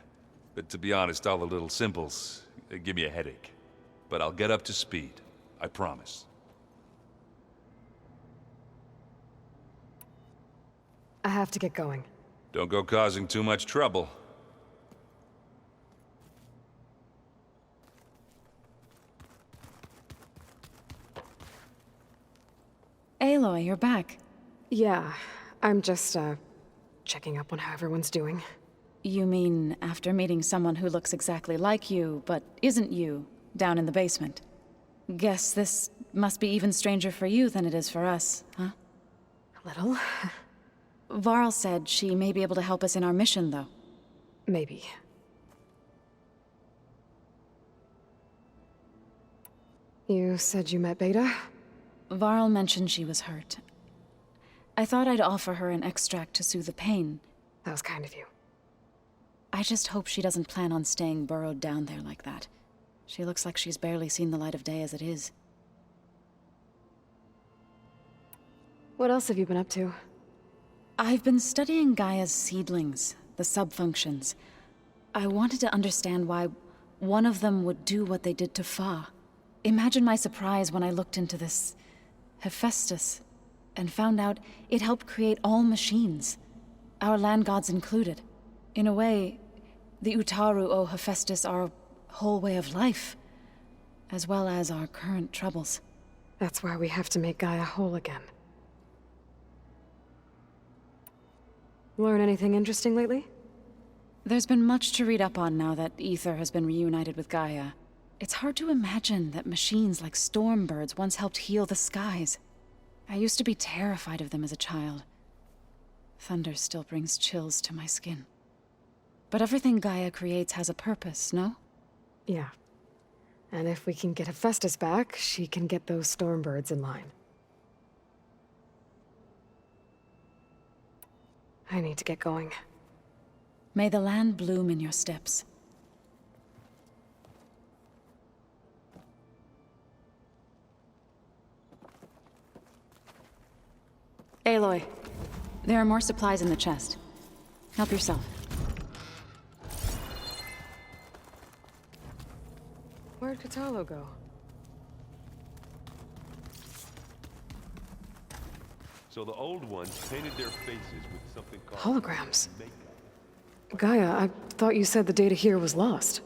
But to be honest, all the little symbols, they give me a headache. But I'll get up to speed. I promise. I have to get going. Don't go causing too much trouble. Aloy, you're back. Yeah, I'm just, checking up on how everyone's doing. You mean after meeting someone who looks exactly like you, but isn't you, down in the basement? Guess this must be even stranger for you than it is for us, huh? A little. Varl said she may be able to help us in our mission, though. Maybe. You said you met Beta? Varl mentioned she was hurt. I thought I'd offer her an extract to soothe the pain. That was kind of you. I just hope she doesn't plan on staying burrowed down there like that. She looks like she's barely seen the light of day as it is. What else have you been up to? I've been studying Gaia's seedlings, the subfunctions. I wanted to understand why one of them would do what they did to Fa. Imagine my surprise when I looked into this Hephaestus and found out it helped create all machines, our land gods included. In a way, the Utaru owe Hephaestus our whole way of life, as well as our current troubles. That's why we have to make Gaia whole again. Learn anything interesting lately? There's been much to read up on now that Aether has been reunited with Gaia. It's hard to imagine that machines like Stormbirds once helped heal the skies. I used to be terrified of them as a child. Thunder still brings chills to my skin. But everything Gaia creates has a purpose, no? Yeah. And if we can get Hephaestus back, she can get those Stormbirds in line. I need to get going. May the land bloom in your steps. Aloy, there are more supplies in the chest. Help yourself. Where'd Kotallo go? So the old ones painted their faces with something called Holograms. makeup. Gaia, I thought you said the data here was lost.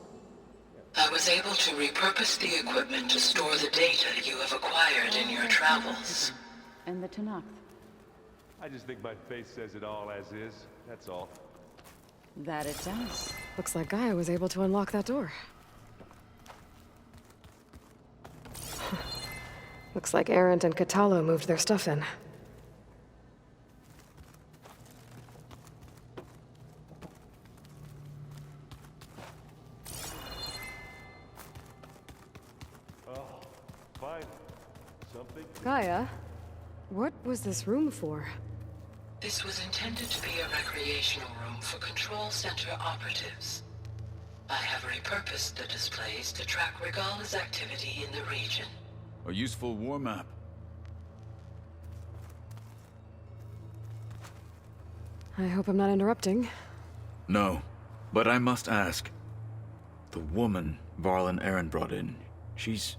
I was able to repurpose the equipment to store the data you have acquired in your travels. And the Tanakh. I just think my face says it all as is, that's all. That it does. Looks like Gaia was able to unlock that door. Looks like Arendt and Katalo moved their stuff in. Fine. Something? Gaia, what was this room for? This was intended to be a recreational room for Control Center operatives. I have repurposed the displays to track Regala's activity in the region. A useful war map. I hope I'm not interrupting. No, but I must ask. The woman Varl and Aaron brought in, she's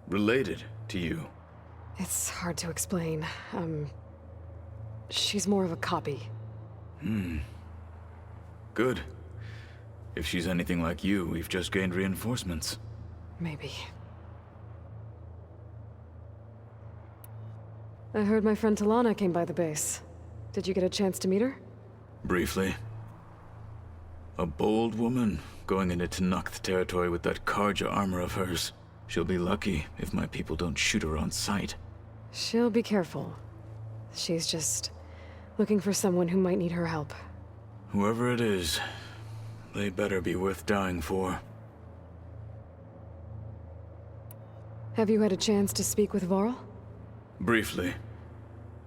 related to you. It's hard to explain. She's more of a copy. Good. If she's anything like you, we've just gained reinforcements. Maybe. I heard my friend Talana came by the base. Did you get a chance to meet her? Briefly. A bold woman going into Tenakth territory with that Karja armor of hers. She'll be lucky if my people don't shoot her on sight. She'll be careful. She's just looking for someone who might need her help. Whoever it is, they better be worth dying for. Have you had a chance to speak with Varl? Briefly.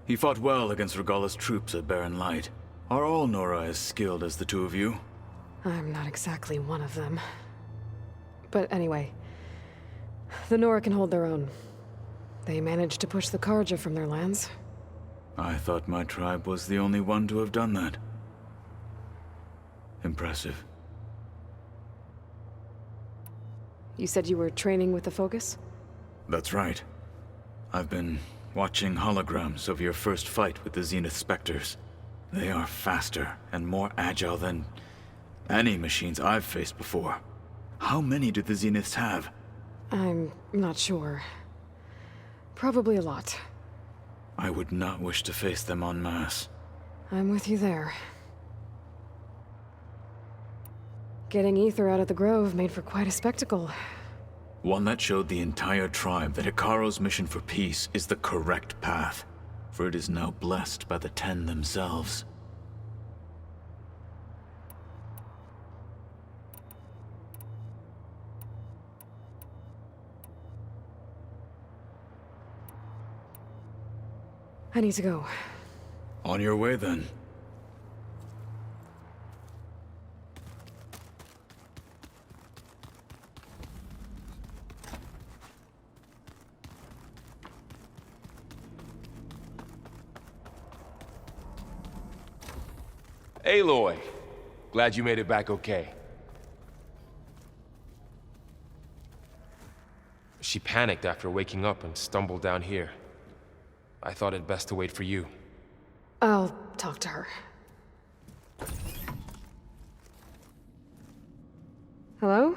He fought well against Regala's troops at Barren Light. Are all Nora as skilled as the two of you? I'm not exactly one of them. But anyway, the Nora can hold their own. They managed to push the Karja from their lands. I thought my tribe was the only one to have done that. Impressive. You said you were training with the Focus? That's right. I've been watching holograms of your first fight with the Zenith Spectres. They are faster and more agile than any machines I've faced before. How many do the Zeniths have? I'm not sure. Probably a lot. I would not wish to face them en masse. I'm with you there. Getting Ether out of the Grove made for quite a spectacle. One that showed the entire tribe that Hekarro's mission for peace is the correct path, for it is now blessed by the Ten themselves. I need to go. On your way, then. Aloy! Glad you made it back okay. She panicked after waking up and stumbled down here. I thought it best to wait for you. I'll talk to her. Hello?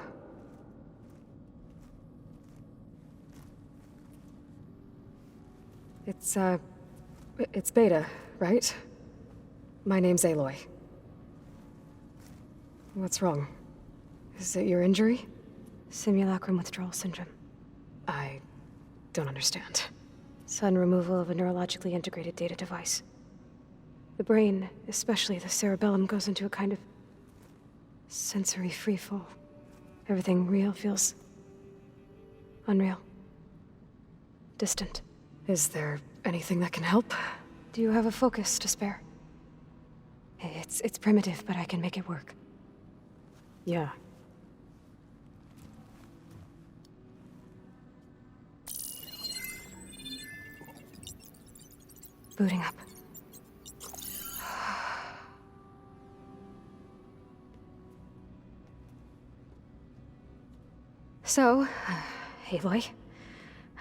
It's Beta, right? My name's Aloy. What's wrong? Is it your injury? Simulacrum withdrawal syndrome. I don't understand. Sudden removal of a neurologically integrated data device. The brain, especially the cerebellum, goes into a kind of sensory freefall. Everything real feels unreal. Distant. Is there anything that can help? Do you have a focus to spare? It's primitive, but I can make it work. Yeah. Booting up. So, Aloy,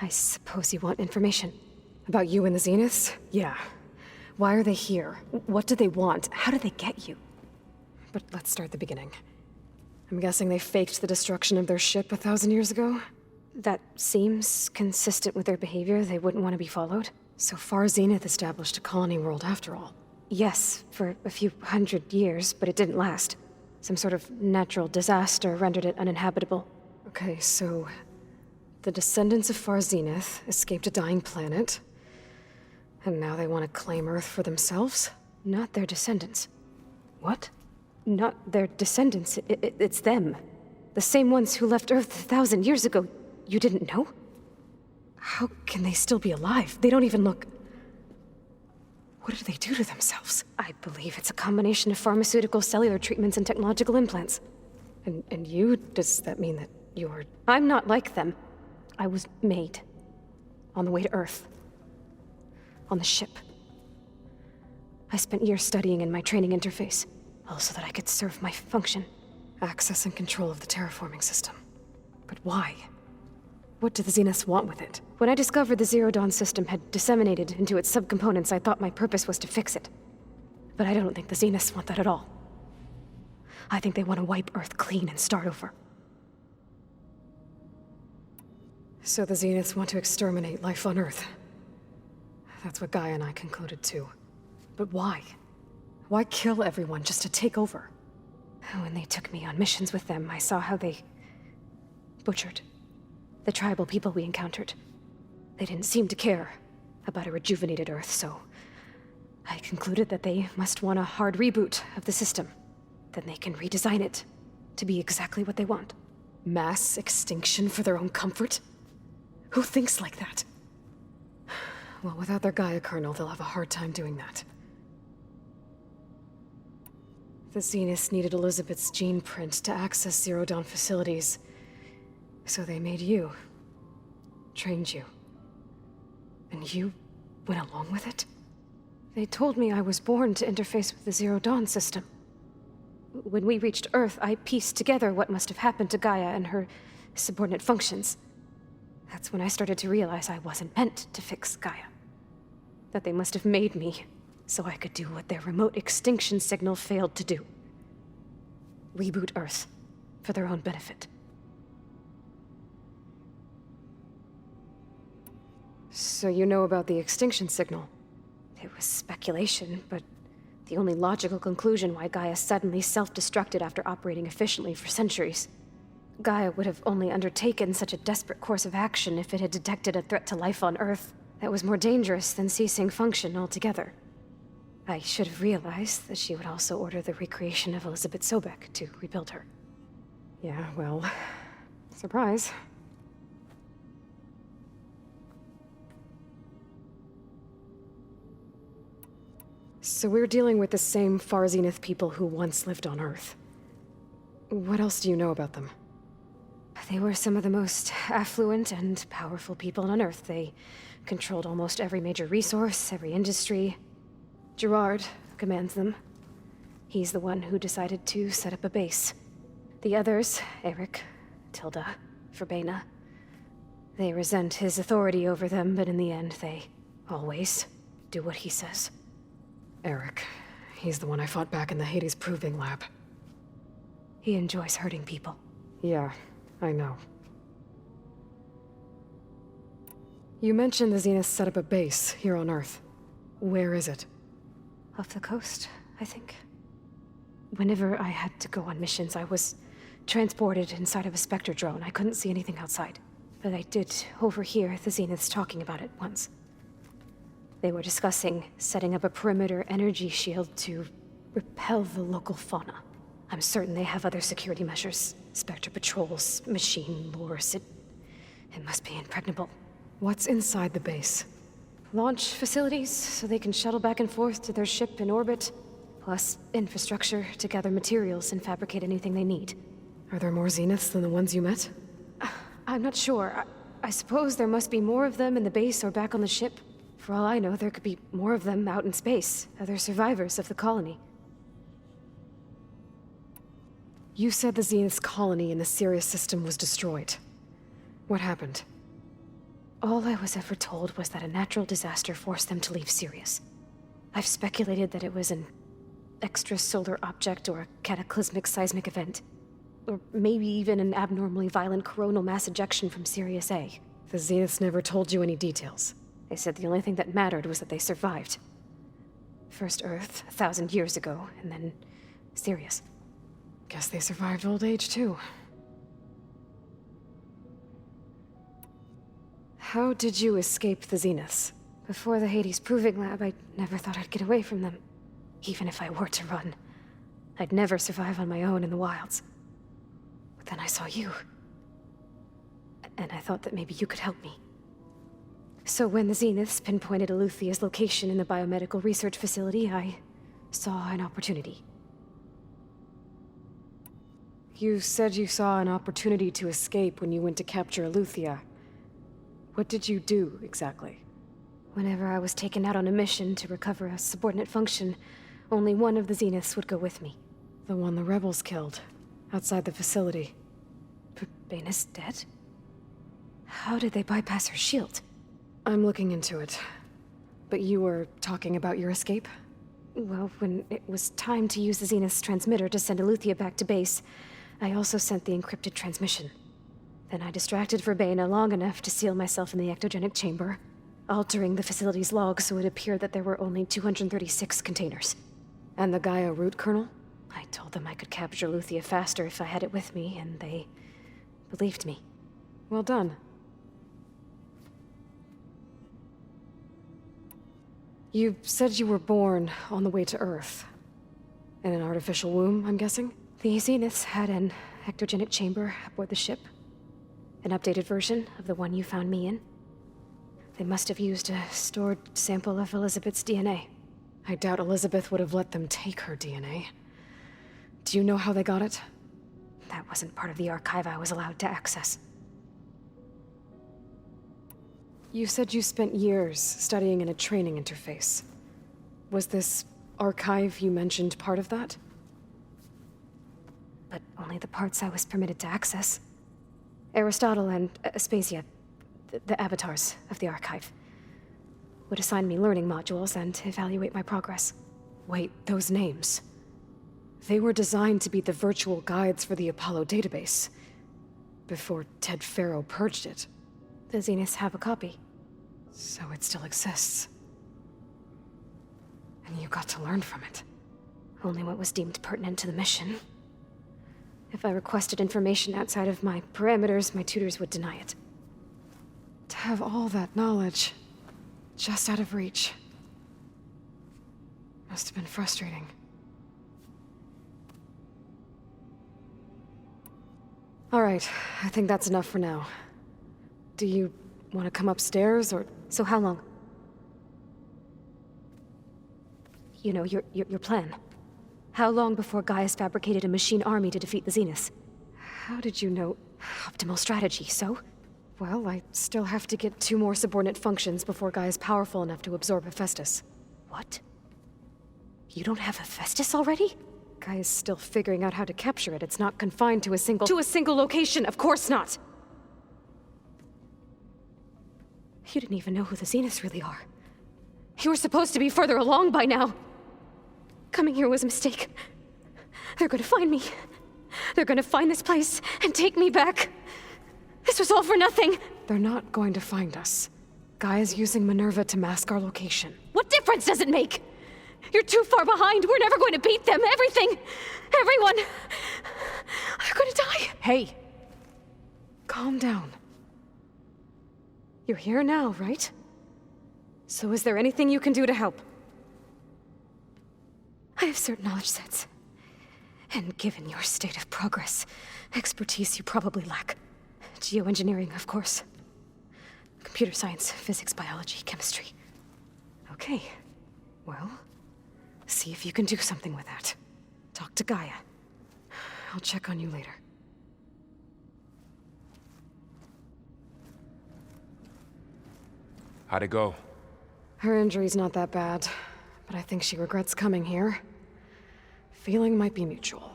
I suppose you want information. About you and the Zeniths? Yeah. Why are they here? What do they want? How did they get you? But let's start at the beginning. I'm guessing they faked the destruction of their ship 1,000 years ago? That seems consistent with their behavior. They wouldn't want to be followed. So far, Zenith established a colony world after all. Yes, for a few hundred years, but it didn't last. Some sort of natural disaster rendered it uninhabitable. Okay, so The descendants of Far Zenith escaped a dying planet, and now they want to claim Earth for themselves? Not their descendants. What? Not their descendants. It's them. The same ones who left Earth 1,000 years ago. You didn't know? How can they still be alive? They don't even look... What did they do to themselves? I believe it's a combination of pharmaceutical, cellular treatments, and technological implants. And you? Does that mean that you're... I'm not like them. I was made. On the way to Earth. On the ship. I spent years studying in my training interface, all so that I could serve my function. Access and control of the terraforming system. But why? What do the Zeniths want with it? When I discovered the Zero Dawn system had disseminated into its subcomponents, I thought my purpose was to fix it. But I don't think the Zeniths want that at all. I think they want to wipe Earth clean and start over. So the Zeniths want to exterminate life on Earth. That's what Gaia and I concluded too. But why? Why kill everyone just to take over? When they took me on missions with them, I saw how they butchered the tribal people we encountered. They didn't seem to care about a rejuvenated Earth, so I concluded that they must want a hard reboot of the system. Then they can redesign it to be exactly what they want. Mass extinction for their own comfort? Who thinks like that? Well, without their Gaia kernel, they'll have a hard time doing that. The Zeniths needed Elizabeth's gene print to access Zero Dawn facilities. So they made you. Trained you. And you went along with it? They told me I was born to interface with the Zero Dawn system. When we reached Earth, I pieced together what must have happened to Gaia and her subordinate functions. That's when I started to realize I wasn't meant to fix Gaia. That they must have made me so I could do what their remote extinction signal failed to do. Reboot Earth for their own benefit. So you know about the extinction signal? It was speculation, but the only logical conclusion why Gaia suddenly self-destructed after operating efficiently for centuries. Gaia would have only undertaken such a desperate course of action if it had detected a threat to life on Earth that was more dangerous than ceasing function altogether. I should have realized that she would also order the recreation of Elizabeth Sobek to rebuild her. Yeah, well, surprise. So we're dealing with the same Far Zenith people who once lived on Earth. What else do you know about them? They were some of the most affluent and powerful people on Earth. They controlled almost every major resource, every industry. Gerard commands them. He's the one who decided to set up a base. The others, Eric, Tilda, Verbena, they resent his authority over them, but in the end, they always do what he says. Eric. He's the one I fought back in the Hades Proving Lab. He enjoys hurting people. Yeah, I know. You mentioned the Zeniths set up a base here on Earth. Where is it? Off the coast, I think. Whenever I had to go on missions, I was transported inside of a Spectre drone. I couldn't see anything outside. But I did overhear the Zeniths talking about it once. They were discussing setting up a perimeter energy shield to repel the local fauna. I'm certain they have other security measures. Spectre patrols, machine lures. It must be impregnable. What's inside the base? Launch facilities, so they can shuttle back and forth to their ship in orbit. Plus infrastructure to gather materials and fabricate anything they need. Are there more Zeniths than the ones you met? I'm not sure. I suppose there must be more of them in the base or back on the ship. For all I know, there could be more of them out in space, other survivors of the colony. You said the Zenith's colony in the Sirius system was destroyed. What happened? All I was ever told was that a natural disaster forced them to leave Sirius. I've speculated that it was an extrasolar object or a cataclysmic seismic event. Or maybe even an abnormally violent coronal mass ejection from Sirius A. The Zeniths never told you any details. They said the only thing that mattered was that they survived. First Earth, 1,000 years ago, and then Sirius. Guess they survived old age, too. How did you escape the Zeniths? Before the Hades Proving Lab, I never thought I'd get away from them. Even if I were to run, I'd never survive on my own in the wilds. But then I saw you. And I thought that maybe you could help me. So when the Zeniths pinpointed Eluthia's location in the biomedical research facility, I saw an opportunity. You said you saw an opportunity to escape when you went to capture Eluthia. What did you do, exactly? Whenever I was taken out on a mission to recover a subordinate function, only one of the Zeniths would go with me. The one the rebels killed, outside the facility. Baina's dead? How did they bypass her shield? I'm looking into it. But you were talking about your escape? Well, when it was time to use the Zenith's transmitter to send Eluthia back to base, I also sent the encrypted transmission. Then I distracted Verbaina long enough to seal myself in the ectogenic chamber, altering the facility's log so it appeared that there were only 236 containers. And the Gaia root kernel? I told them I could capture Eluthia faster if I had it with me, and they believed me. Well done. You said you were born on the way to Earth. In an artificial womb, I'm guessing? The Zeniths had an ectogenic chamber aboard the ship. An updated version of the one you found me in. They must have used a stored sample of Elizabeth's DNA. I doubt Elizabeth would have let them take her DNA. Do you know how they got it? That wasn't part of the archive I was allowed to access. You said you spent years studying in a training interface. Was this archive you mentioned part of that? But only the parts I was permitted to access. Aristotle and Aspasia, the avatars of the archive, would assign me learning modules and evaluate my progress. Wait, those names. They were designed to be the virtual guides for the Apollo database, before Ted Faro purged it. The Zeniths have a copy. So it still exists. And you got to learn from it. Only what was deemed pertinent to the mission. If I requested information outside of my parameters, my tutors would deny it. To have all that knowledge, just out of reach, must have been frustrating. All right, I think that's enough for now. Do you want to come upstairs, or... So how long? You know, your plan. How long before Gaius fabricated a machine army to defeat the Zeniths? How did you know? Optimal strategy, so? Well, I still have to get 2 more subordinate functions before Gaia's powerful enough to absorb Hephaestus. What? You don't have Hephaestus already? Gaia's still figuring out how to capture it. It's not confined to a single location, of course not! You didn't even know who the Zeniths really are. You were supposed to be further along by now. Coming here was a mistake. They're gonna find me. They're gonna find this place and take me back. This was all for nothing. They're not going to find us. Gaia's using Minerva to mask our location. What difference does it make? You're too far behind. We're never going to beat them. Everything, everyone, are gonna die. Hey, calm down. You're here now, right? So is there anything you can do to help? I have certain knowledge sets. And given your state of progress, expertise you probably lack. Geoengineering, of course. Computer science, physics, biology, chemistry. Okay. Well, see if you can do something with that. Talk to Gaia. I'll check on you later. How'd it go? Her injury's not that bad, but I think she regrets coming here. Feeling might be mutual.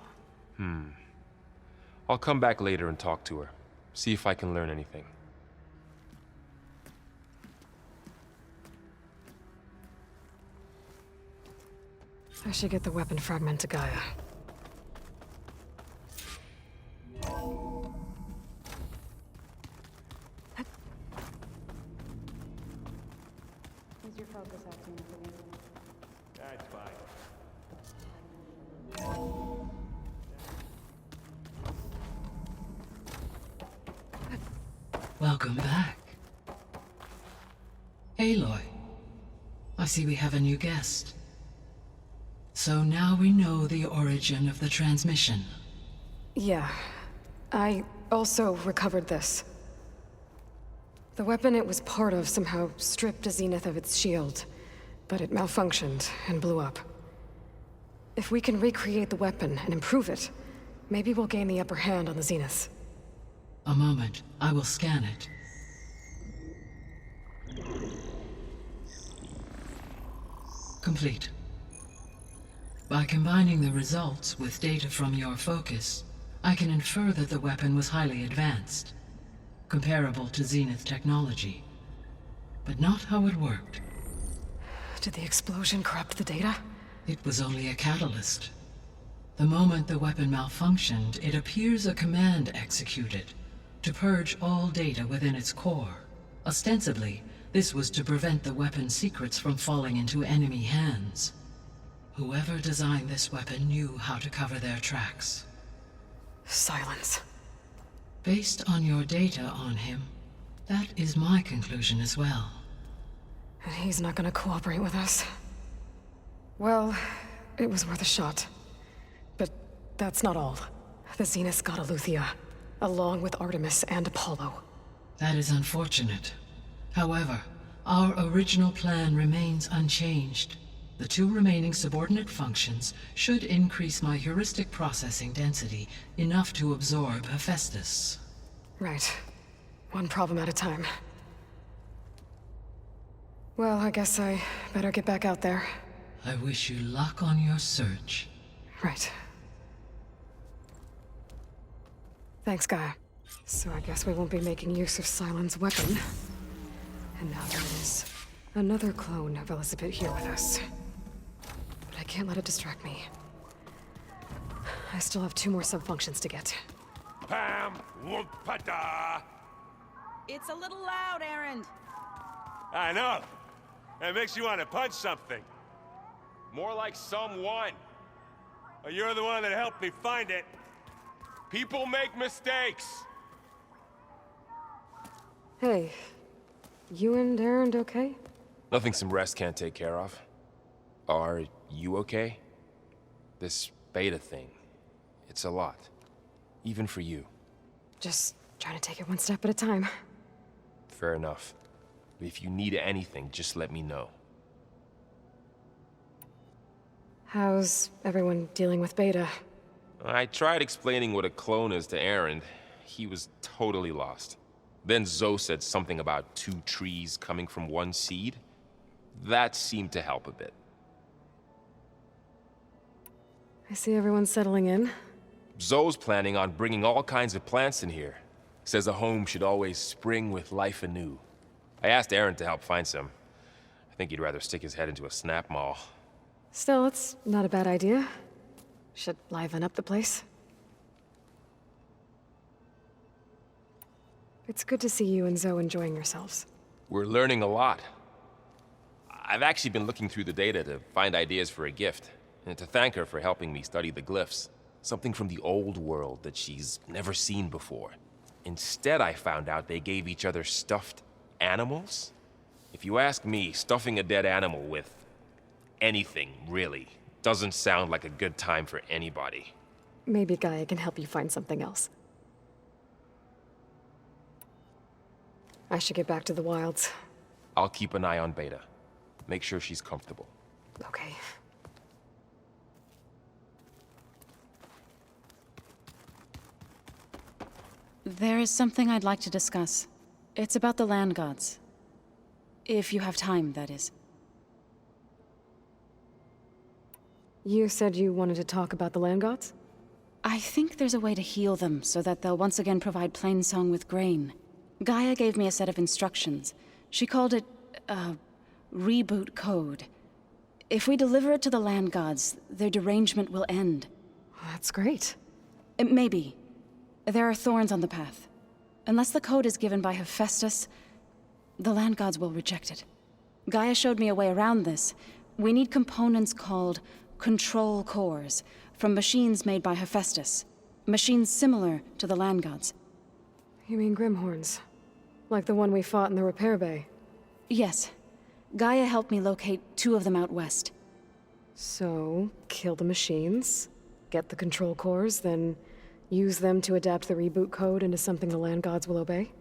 I'll come back later and talk to her. See if I can learn anything. I should get the weapon fragment to Gaia. Where's your focus acting? That's fine. Welcome back. Aloy. I see we have a new guest. So now we know the origin of the transmission. Yeah. I also recovered this. The weapon it was part of somehow stripped Zenith of its shield, but it malfunctioned and blew up. If we can recreate the weapon and improve it, maybe we'll gain the upper hand on the Zeniths. A moment. I will scan it. Complete. By combining the results with data from your focus, I can infer that the weapon was highly advanced, comparable to Zenith technology, but not how it worked. Did the explosion corrupt the data? It was only a catalyst. The moment the weapon malfunctioned, it appears a command executed to purge all data within its core. Ostensibly, this was to prevent the weapon's secrets from falling into enemy hands. Whoever designed this weapon knew how to cover their tracks. Silence. Based on your data on him, that is my conclusion as well. And he's not gonna cooperate with us. Well, it was worth a shot. But that's not all. The Zeniths got Eleuthia, along with Artemis and Apollo. That is unfortunate. However, our original plan remains unchanged. The 2 remaining subordinate functions should increase my heuristic processing density enough to absorb Hephaestus. Right. One problem at a time. Well, I guess I better get back out there. I wish you luck on your search. Right. Thanks, Gaia. So I guess we won't be making use of Sylens' weapon. And now there is another clone of Elizabeth here with us. But I can't let it distract me. I still have 2 more subfunctions to get. Pam Wumpada! It's a little loud, Erend. I know. That makes you want to punch something. More like someone. Well, you're the one that helped me find it. People make mistakes. Hey, you and Erend okay? Nothing some rest can't take care of. Are you okay? This beta thing, it's a lot. Even for you. Just trying to take it one step at a time. Fair enough. If you need anything, just let me know. How's everyone dealing with Beta? I tried explaining what a clone is to Erend. He was totally lost. Then Zoe said something about 2 trees coming from 1 seed. That seemed to help a bit. I see everyone settling in. Zoe's planning on bringing all kinds of plants in here. Says a home should always spring with life anew. I asked Erend to help find some. I think he'd rather stick his head into a snap mall. Still, it's not a bad idea. Should liven up the place. It's good to see you and Zoe enjoying yourselves. We're learning a lot. I've actually been looking through the data to find ideas for a gift, and to thank her for helping me study the glyphs. Something from the old world that she's never seen before. Instead, I found out they gave each other stuffed animals? If you ask me, stuffing a dead animal with anything, really, doesn't sound like a good time for anybody. Maybe Gaia can help you find something else. I should get back to the wilds. I'll keep an eye on Beta. Make sure she's comfortable. Okay. There is something I'd like to discuss. It's about the land gods. If you have time, that is. You said you wanted to talk about the land gods? I think there's a way to heal them so that they'll once again provide Plainsong with grain. Gaia gave me a set of instructions. She called it, reboot code. If we deliver it to the land gods, their derangement will end. That's great. Maybe. There are thorns on the path. Unless the code is given by Hephaestus, the land gods will reject it. Gaia showed me a way around this. We need components called control cores from machines made by Hephaestus. Machines similar to the land gods. You mean Grimhorns? Like the one we fought in the repair bay? Yes. Gaia helped me locate 2 of them out west. So, kill the machines, get the control cores, then use them to adapt the reboot code into something the land gods will obey?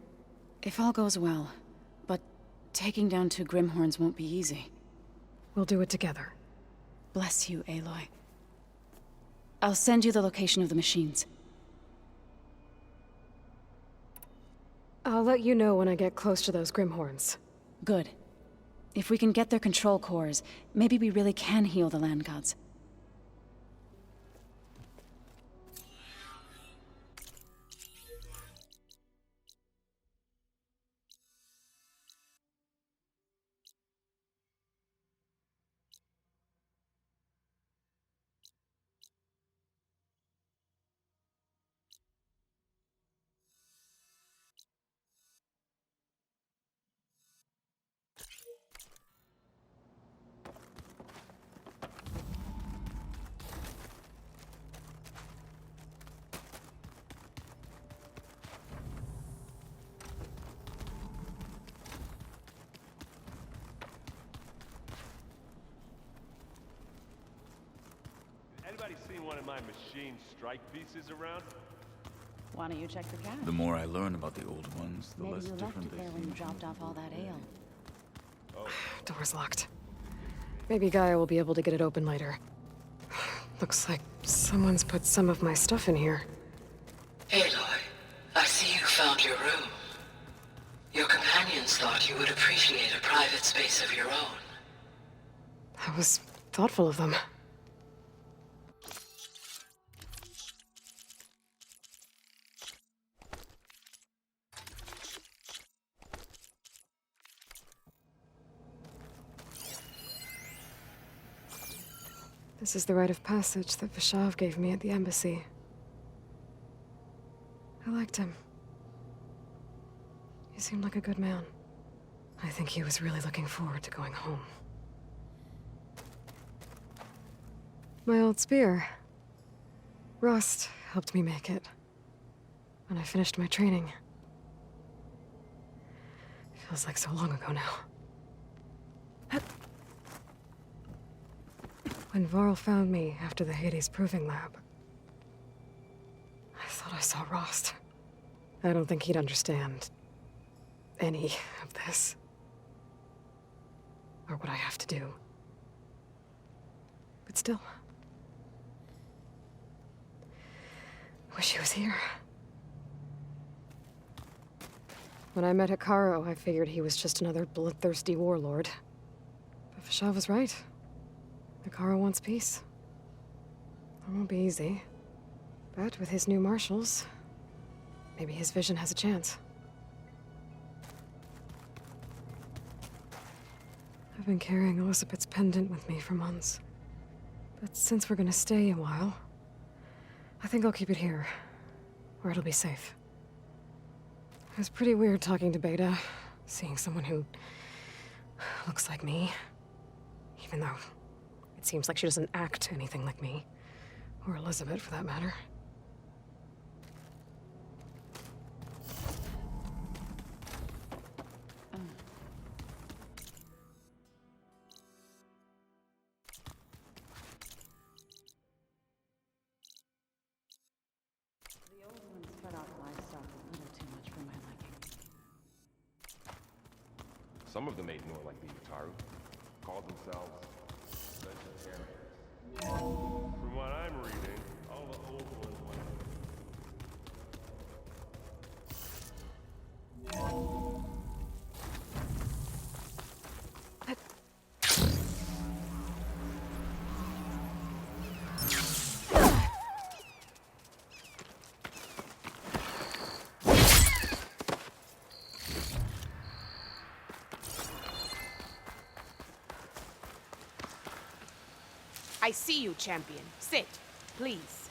If all goes well. But taking down 2 Grimhorns won't be easy. We'll do it together. Bless you, Aloy. I'll send you the location of the machines. I'll let you know when I get close to those Grimhorns. Good. If we can get their control cores, maybe we really can heal the land gods. Anybody seen one of my machine strike pieces around? Why don't you check the cab? The more I learn about the old ones, the Maybe less you left different it they there when seem you from dropped the off all that ale. Door's locked. Maybe Gaia will be able to get it open later. Looks like someone's put some of my stuff in here. Aloy, I see you found your room. Your companions thought you would appreciate a private space of your own. That was thoughtful of them. This is the rite of passage that Vashav gave me at the embassy. I liked him. He seemed like a good man. I think he was really looking forward to going home. My old spear. Rust helped me make it. When I finished my training. Feels like so long ago now. When Varl found me after the Hades Proving Lab, I thought I saw Rost. I don't think he'd understand any of this. Or what I have to do. But still. I wish he was here. When I met Hekarro, I figured he was just another bloodthirsty warlord. But Vashav was right. Hekarro wants peace. It won't be easy. But with his new marshals, maybe his vision has a chance. I've been carrying Elizabeth's pendant with me for months. But since we're gonna stay a while, I think I'll keep it here, where it'll be safe. It was pretty weird talking to Beta, seeing someone who looks like me, even though it seems like she doesn't act anything like me. Or Elizabeth, for that matter. The old ones fed off livestock a little too much for my liking. Some of them ate more like the Utaru. Called themselves vegetarians. From what I'm reading, all the old ones went. I see you, champion. Sit, please.